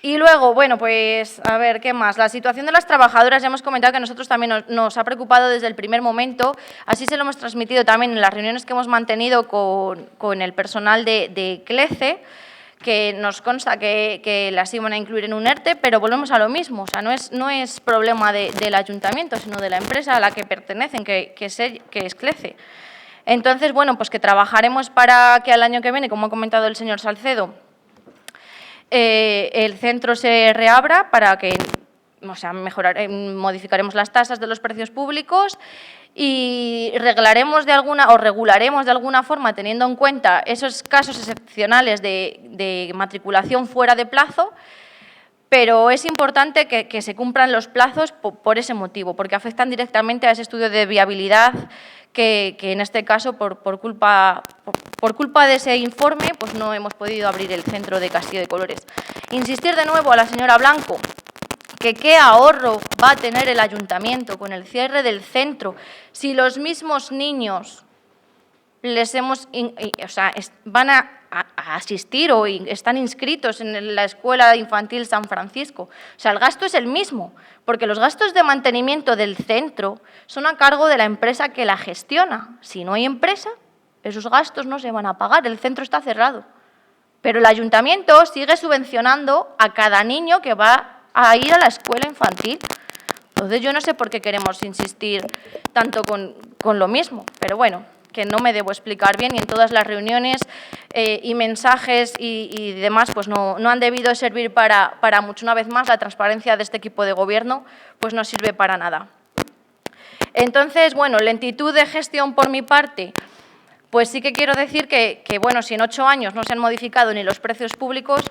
Y luego, bueno, pues a ver, ¿qué más? La situación de las trabajadoras, ya hemos comentado que a nosotros también nos ha preocupado desde el primer momento. Así se lo hemos transmitido también en las reuniones que hemos mantenido con el personal de CLECE, que nos consta que las iban a incluir en un ERTE, pero volvemos a lo mismo. O sea, no es problema del ayuntamiento, sino de la empresa a la que pertenecen, que es CLECE. Entonces, bueno, pues que trabajaremos para que al año que viene, como ha comentado el señor Salcedo, el centro se reabra para que, o sea, modificaremos las tasas de los precios públicos y regularemos de alguna forma, teniendo en cuenta esos casos excepcionales de matriculación fuera de plazo, pero es importante que se cumplan los plazos por ese motivo, porque afectan directamente a ese estudio de viabilidad que en este caso, por culpa de ese informe, pues no hemos podido abrir el centro de Castillo de Colores. Insistir de nuevo a la señora Blanco que qué ahorro va a tener el ayuntamiento con el cierre del centro si los mismos niños van a asistir o están inscritos en la Escuela Infantil San Francisco. O sea, el gasto es el mismo, porque los gastos de mantenimiento del centro son a cargo de la empresa que la gestiona. Si no hay empresa, esos gastos no se van a pagar, el centro está cerrado. Pero el ayuntamiento sigue subvencionando a cada niño que va a ir a la escuela infantil. Entonces, yo no sé por qué queremos insistir tanto con lo mismo, pero bueno, que no me debo explicar bien y en todas las reuniones y mensajes y demás pues no han debido servir para mucho. Una vez más, la transparencia de este equipo de gobierno pues no sirve para nada. Entonces, bueno, lentitud de gestión por mi parte, pues sí que quiero decir que bueno, si en 8 años no se han modificado ni los precios públicos,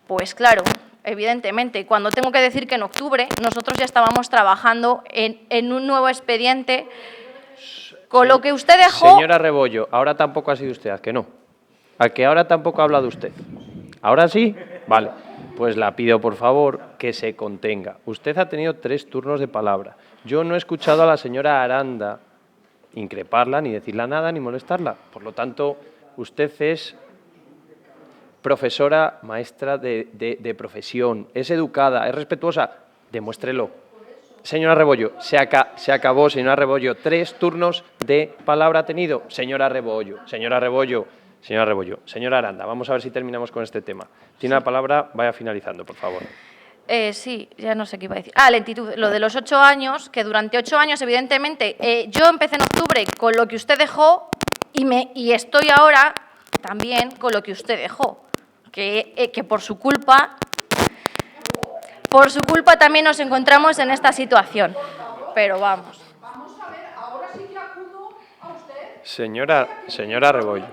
pues claro, evidentemente, cuando tengo que decir que en octubre nosotros ya estábamos trabajando en un nuevo expediente. Con lo que usted dejó… Señora Rebollo, ahora tampoco ha sido usted, ¿a que no? ¿A que ahora tampoco ha hablado usted? ¿Ahora sí? Vale, pues la pido, por favor, que se contenga. Usted ha tenido 3 turnos de palabra. Yo no he escuchado a la señora Aranda increparla, ni decirle nada, ni molestarla. Por lo tanto, usted es profesora, maestra de profesión, es educada, es respetuosa. Demuéstrelo. Señora Rebollo, se acabó, señora Rebollo. 3 turnos de palabra ha tenido. Señora Rebollo, señora Aranda, vamos a ver si terminamos con este tema. Tiene la palabra, vaya finalizando, por favor. Sí, ya no sé qué iba a decir. Lentitud. Lo de los 8 años, que durante 8 años, evidentemente, yo empecé en octubre con lo que usted dejó y estoy ahora también con lo que usted dejó, que por su culpa también nos encontramos en esta situación. Pero vamos. Vamos a ver, ahora sí que acudo a usted. Señora Rebollo.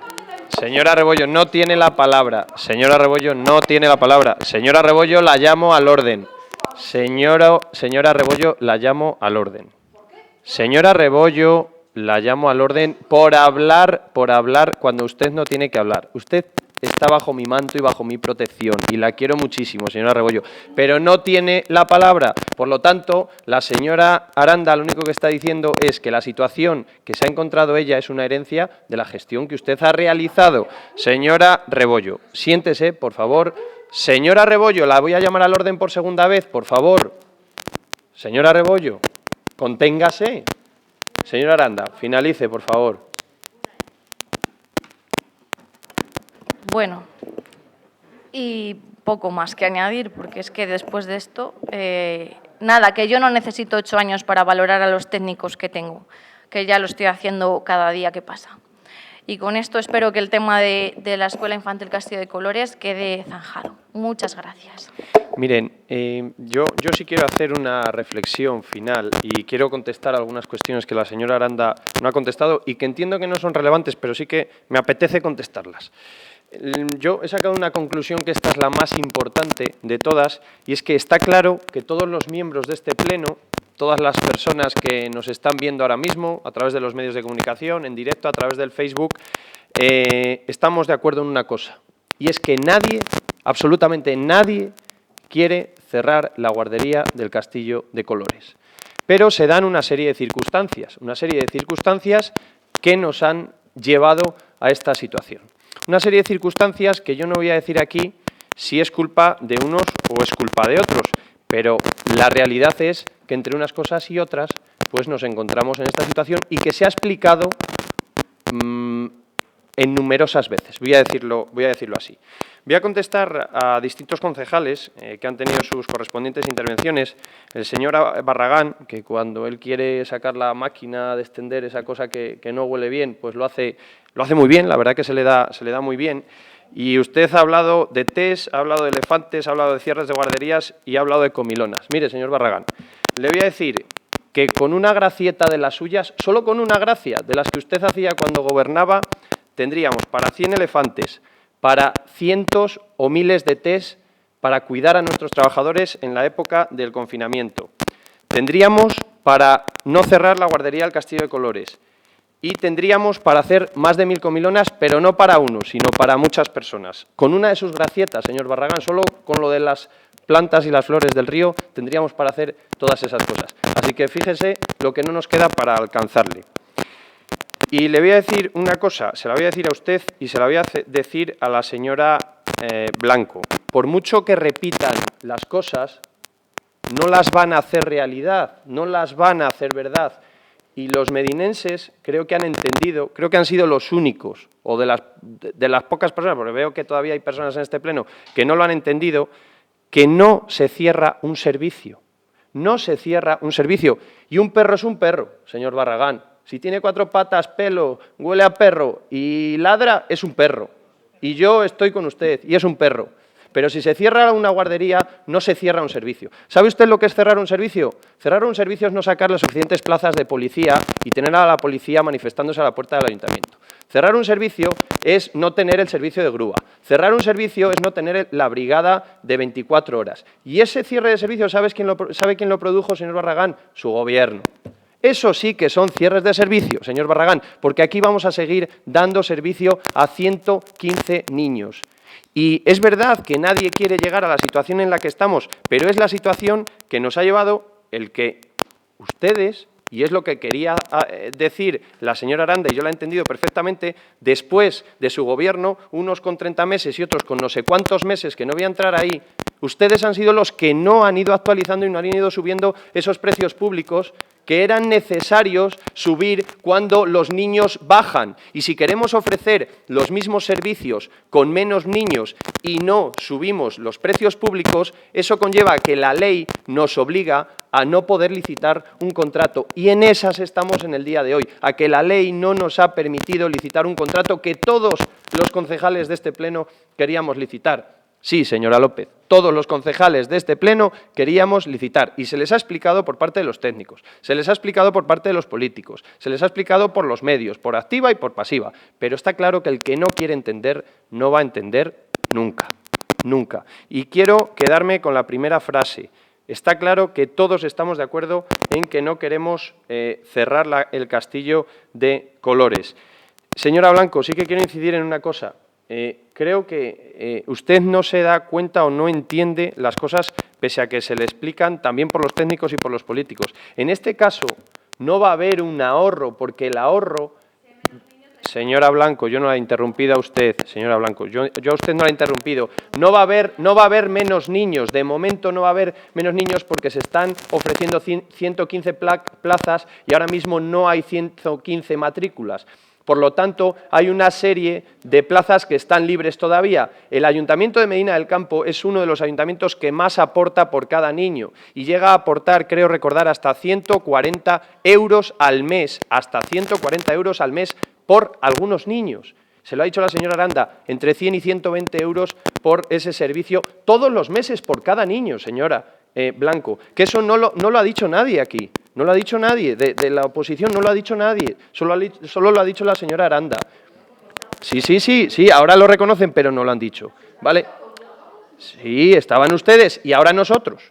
Señora Rebollo, no tiene la palabra. Señora Rebollo, no tiene la palabra. Señora Rebollo, la llamo al orden. Señora Rebollo, la llamo al orden. Señora Rebollo, la llamo al orden por hablar cuando usted no tiene que hablar. Usted está bajo mi manto y bajo mi protección y la quiero muchísimo, señora Rebollo, pero no tiene la palabra. Por lo tanto, la señora Aranda lo único que está diciendo es que la situación que se ha encontrado ella es una herencia de la gestión que usted ha realizado. Señora Rebollo, siéntese, por favor. Señora Rebollo, la voy a llamar al orden por segunda vez, por favor. Señora Rebollo, conténgase. Señora Aranda, finalice, por favor. Bueno, y poco más que añadir, porque es que después de esto, nada, que yo no necesito 8 años para valorar a los técnicos que tengo, que ya lo estoy haciendo cada día que pasa. Y con esto espero que el tema de la Escuela Infantil Castillo de Colores quede zanjado. Muchas gracias. Miren, yo sí quiero hacer una reflexión final y quiero contestar algunas cuestiones que la señora Aranda no ha contestado y que entiendo que no son relevantes, pero sí que me apetece contestarlas. Yo he sacado una conclusión que esta es la más importante de todas y es que está claro que todos los miembros de este pleno, todas las personas que nos están viendo ahora mismo a través de los medios de comunicación, en directo, a través del Facebook, estamos de acuerdo en una cosa, y es que nadie, absolutamente nadie, quiere cerrar la guardería del Castillo de Colores. Pero se dan una serie de circunstancias que nos han llevado a esta situación. Una serie de circunstancias que yo no voy a decir aquí si es culpa de unos o es culpa de otros, pero la realidad es que entre unas cosas y otras pues nos encontramos en esta situación y que se ha explicado en numerosas veces, voy a decirlo así. Voy a contestar a distintos concejales que han tenido sus correspondientes intervenciones. El señor Barragán, que cuando él quiere sacar la máquina de extender esa cosa que no huele bien, pues lo hace muy bien, la verdad que se le da muy bien. Y usted ha hablado de test, ha hablado de elefantes, ha hablado de cierres de guarderías y ha hablado de comilonas. Mire, señor Barragán, le voy a decir que con una gracieta de las suyas, solo con una gracia de las que usted hacía cuando gobernaba, tendríamos para 100 elefantes, para cientos o miles de test para cuidar a nuestros trabajadores en la época del confinamiento. Tendríamos para no cerrar la guardería del Castillo de Colores y tendríamos para hacer más de 1000 comilonas, pero no para uno, sino para muchas personas. Con una de sus gracietas, señor Barragán, solo con lo de las plantas y las flores del río, tendríamos para hacer todas esas cosas. Así que fíjese lo que no nos queda para alcanzarle. Y le voy a decir una cosa, se la voy a decir a usted y se la voy a decir a la señora Blanco. Por mucho que repitan las cosas, no las van a hacer realidad, no las van a hacer verdad. Y los medinenses creo que han entendido, creo que han sido los únicos, o de las pocas personas, porque veo que todavía hay personas en este pleno que no lo han entendido, que no se cierra un servicio. No se cierra un servicio. Y un perro es un perro, señor Barragán. Si tiene 4 patas, pelo, huele a perro y ladra, es un perro. Y yo estoy con usted, y es un perro. Pero si se cierra una guardería, no se cierra un servicio. ¿Sabe usted lo que es cerrar un servicio? Cerrar un servicio es no sacar las suficientes plazas de policía y tener a la policía manifestándose a la puerta del ayuntamiento. Cerrar un servicio es no tener el servicio de grúa. Cerrar un servicio es no tener la brigada de 24 horas. Y ese cierre de servicio, ¿sabe quién lo produjo, señor Barragán? Su gobierno. Eso sí que son cierres de servicio, señor Barragán, porque aquí vamos a seguir dando servicio a 115 niños. Y es verdad que nadie quiere llegar a la situación en la que estamos, pero es la situación que nos ha llevado el que ustedes, y es lo que quería decir la señora Aranda, y yo la he entendido perfectamente, después de su gobierno, unos con 30 meses y otros con no sé cuántos meses, que no voy a entrar ahí, ustedes han sido los que no han ido actualizando y no han ido subiendo esos precios públicos que eran necesarios subir cuando los niños bajan. Y si queremos ofrecer los mismos servicios con menos niños y no subimos los precios públicos, eso conlleva que la ley nos obliga a no poder licitar un contrato. Y en esas estamos en el día de hoy, a que la ley no nos ha permitido licitar un contrato que todos los concejales de este pleno queríamos licitar. Sí, señora López, todos los concejales de este pleno queríamos licitar y se les ha explicado por parte de los técnicos, se les ha explicado por parte de los políticos, se les ha explicado por los medios, por activa y por pasiva, pero está claro que el que no quiere entender no va a entender nunca, nunca. Y quiero quedarme con la primera frase. Está claro que todos estamos de acuerdo en que no queremos cerrar el Castillo de Colores. Señora Blanco, sí que quiero incidir en una cosa. Creo que usted no se da cuenta o no entiende las cosas pese a que se le explican también por los técnicos y por los políticos. En este caso no va a haber un ahorro, porque el ahorro... Señora Blanco, yo no la he interrumpido a usted, señora Blanco, yo a usted no la he interrumpido. No va a haber menos niños, de momento no va a haber menos niños porque se están ofreciendo 115 plazas y ahora mismo no hay 115 matrículas. Por lo tanto, hay una serie de plazas que están libres todavía. El Ayuntamiento de Medina del Campo es uno de los ayuntamientos que más aporta por cada niño y llega a aportar, creo recordar, hasta 140 euros al mes, hasta 140 euros al mes por algunos niños. Se lo ha dicho la señora Aranda, entre 100 y 120 euros por ese servicio todos los meses por cada niño, señora Blanco. Que eso no lo ha dicho nadie aquí. No lo ha dicho nadie, de la oposición no lo ha dicho nadie, solo lo ha dicho la señora Aranda. Sí, ahora lo reconocen, pero no lo han dicho, ¿vale? Sí, estaban ustedes y ahora nosotros.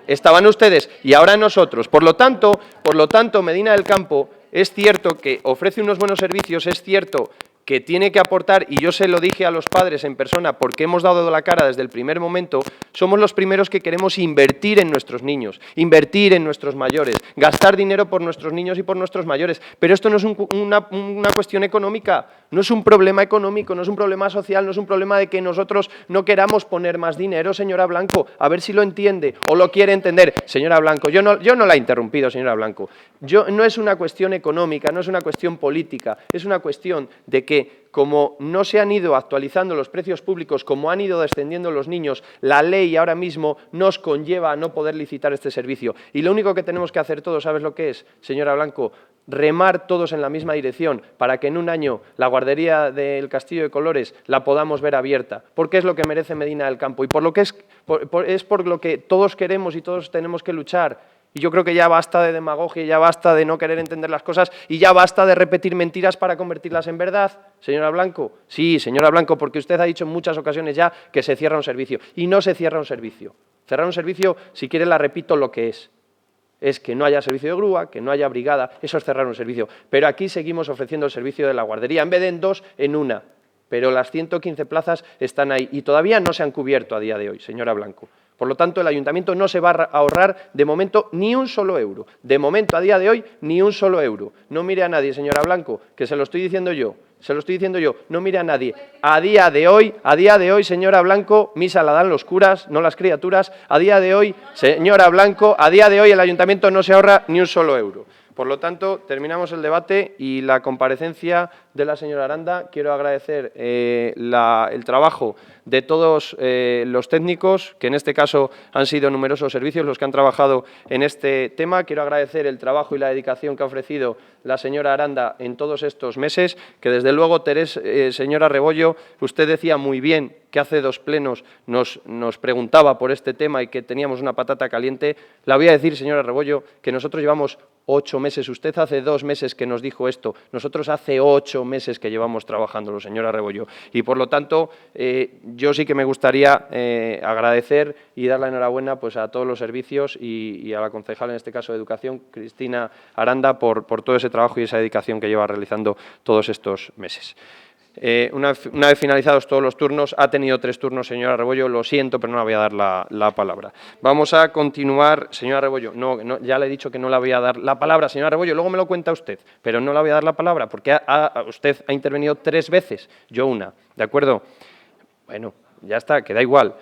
Estaban ustedes y ahora nosotros. Por lo tanto, Medina del Campo es cierto que ofrece unos buenos servicios, es cierto que tiene que aportar, y yo se lo dije a los padres en persona porque hemos dado la cara desde el primer momento, somos los primeros que queremos invertir en nuestros niños, invertir en nuestros mayores, gastar dinero por nuestros niños y por nuestros mayores. Pero esto no es una cuestión económica, no es un problema económico, no es un problema social, no es un problema de que nosotros no queramos poner más dinero, señora Blanco. A ver si lo entiende o lo quiere entender. Señora Blanco, yo no la he interrumpido, señora Blanco. No es una cuestión económica, no es una cuestión política, es una cuestión de que como no se han ido actualizando los precios públicos, como han ido descendiendo los niños, la ley ahora mismo nos conlleva a no poder licitar este servicio. Y lo único que tenemos que hacer todos, ¿sabes lo que es, señora Blanco? Remar todos en la misma dirección para que en un año la guardería del Castillo de Colores la podamos ver abierta, porque es lo que merece Medina del Campo y por lo que es por lo que todos queremos y todos tenemos que luchar. Y yo creo que ya basta de demagogia, ya basta de no querer entender las cosas y ya basta de repetir mentiras para convertirlas en verdad, señora Blanco. Sí, señora Blanco, porque usted ha dicho en muchas ocasiones ya que se cierra un servicio. Y no se cierra un servicio. Cerrar un servicio, si quiere, la repito lo que es. Es que no haya servicio de grúa, que no haya brigada, eso es cerrar un servicio. Pero aquí seguimos ofreciendo el servicio de la guardería, en vez de en 2, en 1. Pero las 115 plazas están ahí y todavía no se han cubierto a día de hoy, señora Blanco. Por lo tanto, el ayuntamiento no se va a ahorrar de momento ni un solo euro. De momento, a día de hoy, ni un solo euro. No mire a nadie, señora Blanco, que se lo estoy diciendo yo. Se lo estoy diciendo yo. No mire a nadie. A día de hoy, señora Blanco, misa la dan los curas, no las criaturas. A día de hoy, señora Blanco, a día de hoy el ayuntamiento no se ahorra ni un solo euro. Por lo tanto, terminamos el debate y la comparecencia de la señora Aranda. Quiero agradecer el trabajo de todos los técnicos, que en este caso han sido numerosos servicios los que han trabajado en este tema. Quiero agradecer el trabajo y la dedicación que ha ofrecido la señora Aranda en todos estos meses, que desde luego, señora Rebollo, usted decía muy bien que hace 2 plenos nos preguntaba por este tema y que teníamos una patata caliente. La voy a decir, señora Rebollo, que nosotros llevamos 8 meses. Usted hace 2 meses que nos dijo esto. Nosotros hace 8 meses que llevamos trabajándolo, señora Rebollo. Y, por lo tanto, yo sí que me gustaría agradecer y dar la enhorabuena pues, a todos los servicios y a la concejal, en este caso de Educación, Cristina Aranda, por todo ese trabajo y esa dedicación que lleva realizando todos estos meses. Una vez finalizados todos los turnos, ha tenido 3 turnos, señora Rebollo, lo siento, pero no le voy a dar la palabra. Vamos a continuar, señora Rebollo, no, ya le he dicho que no le voy a dar la palabra, señora Rebollo, luego me lo cuenta usted, pero no le voy a dar la palabra, porque usted ha intervenido 3 veces, yo una, ¿de acuerdo? Bueno, ya está, que da igual.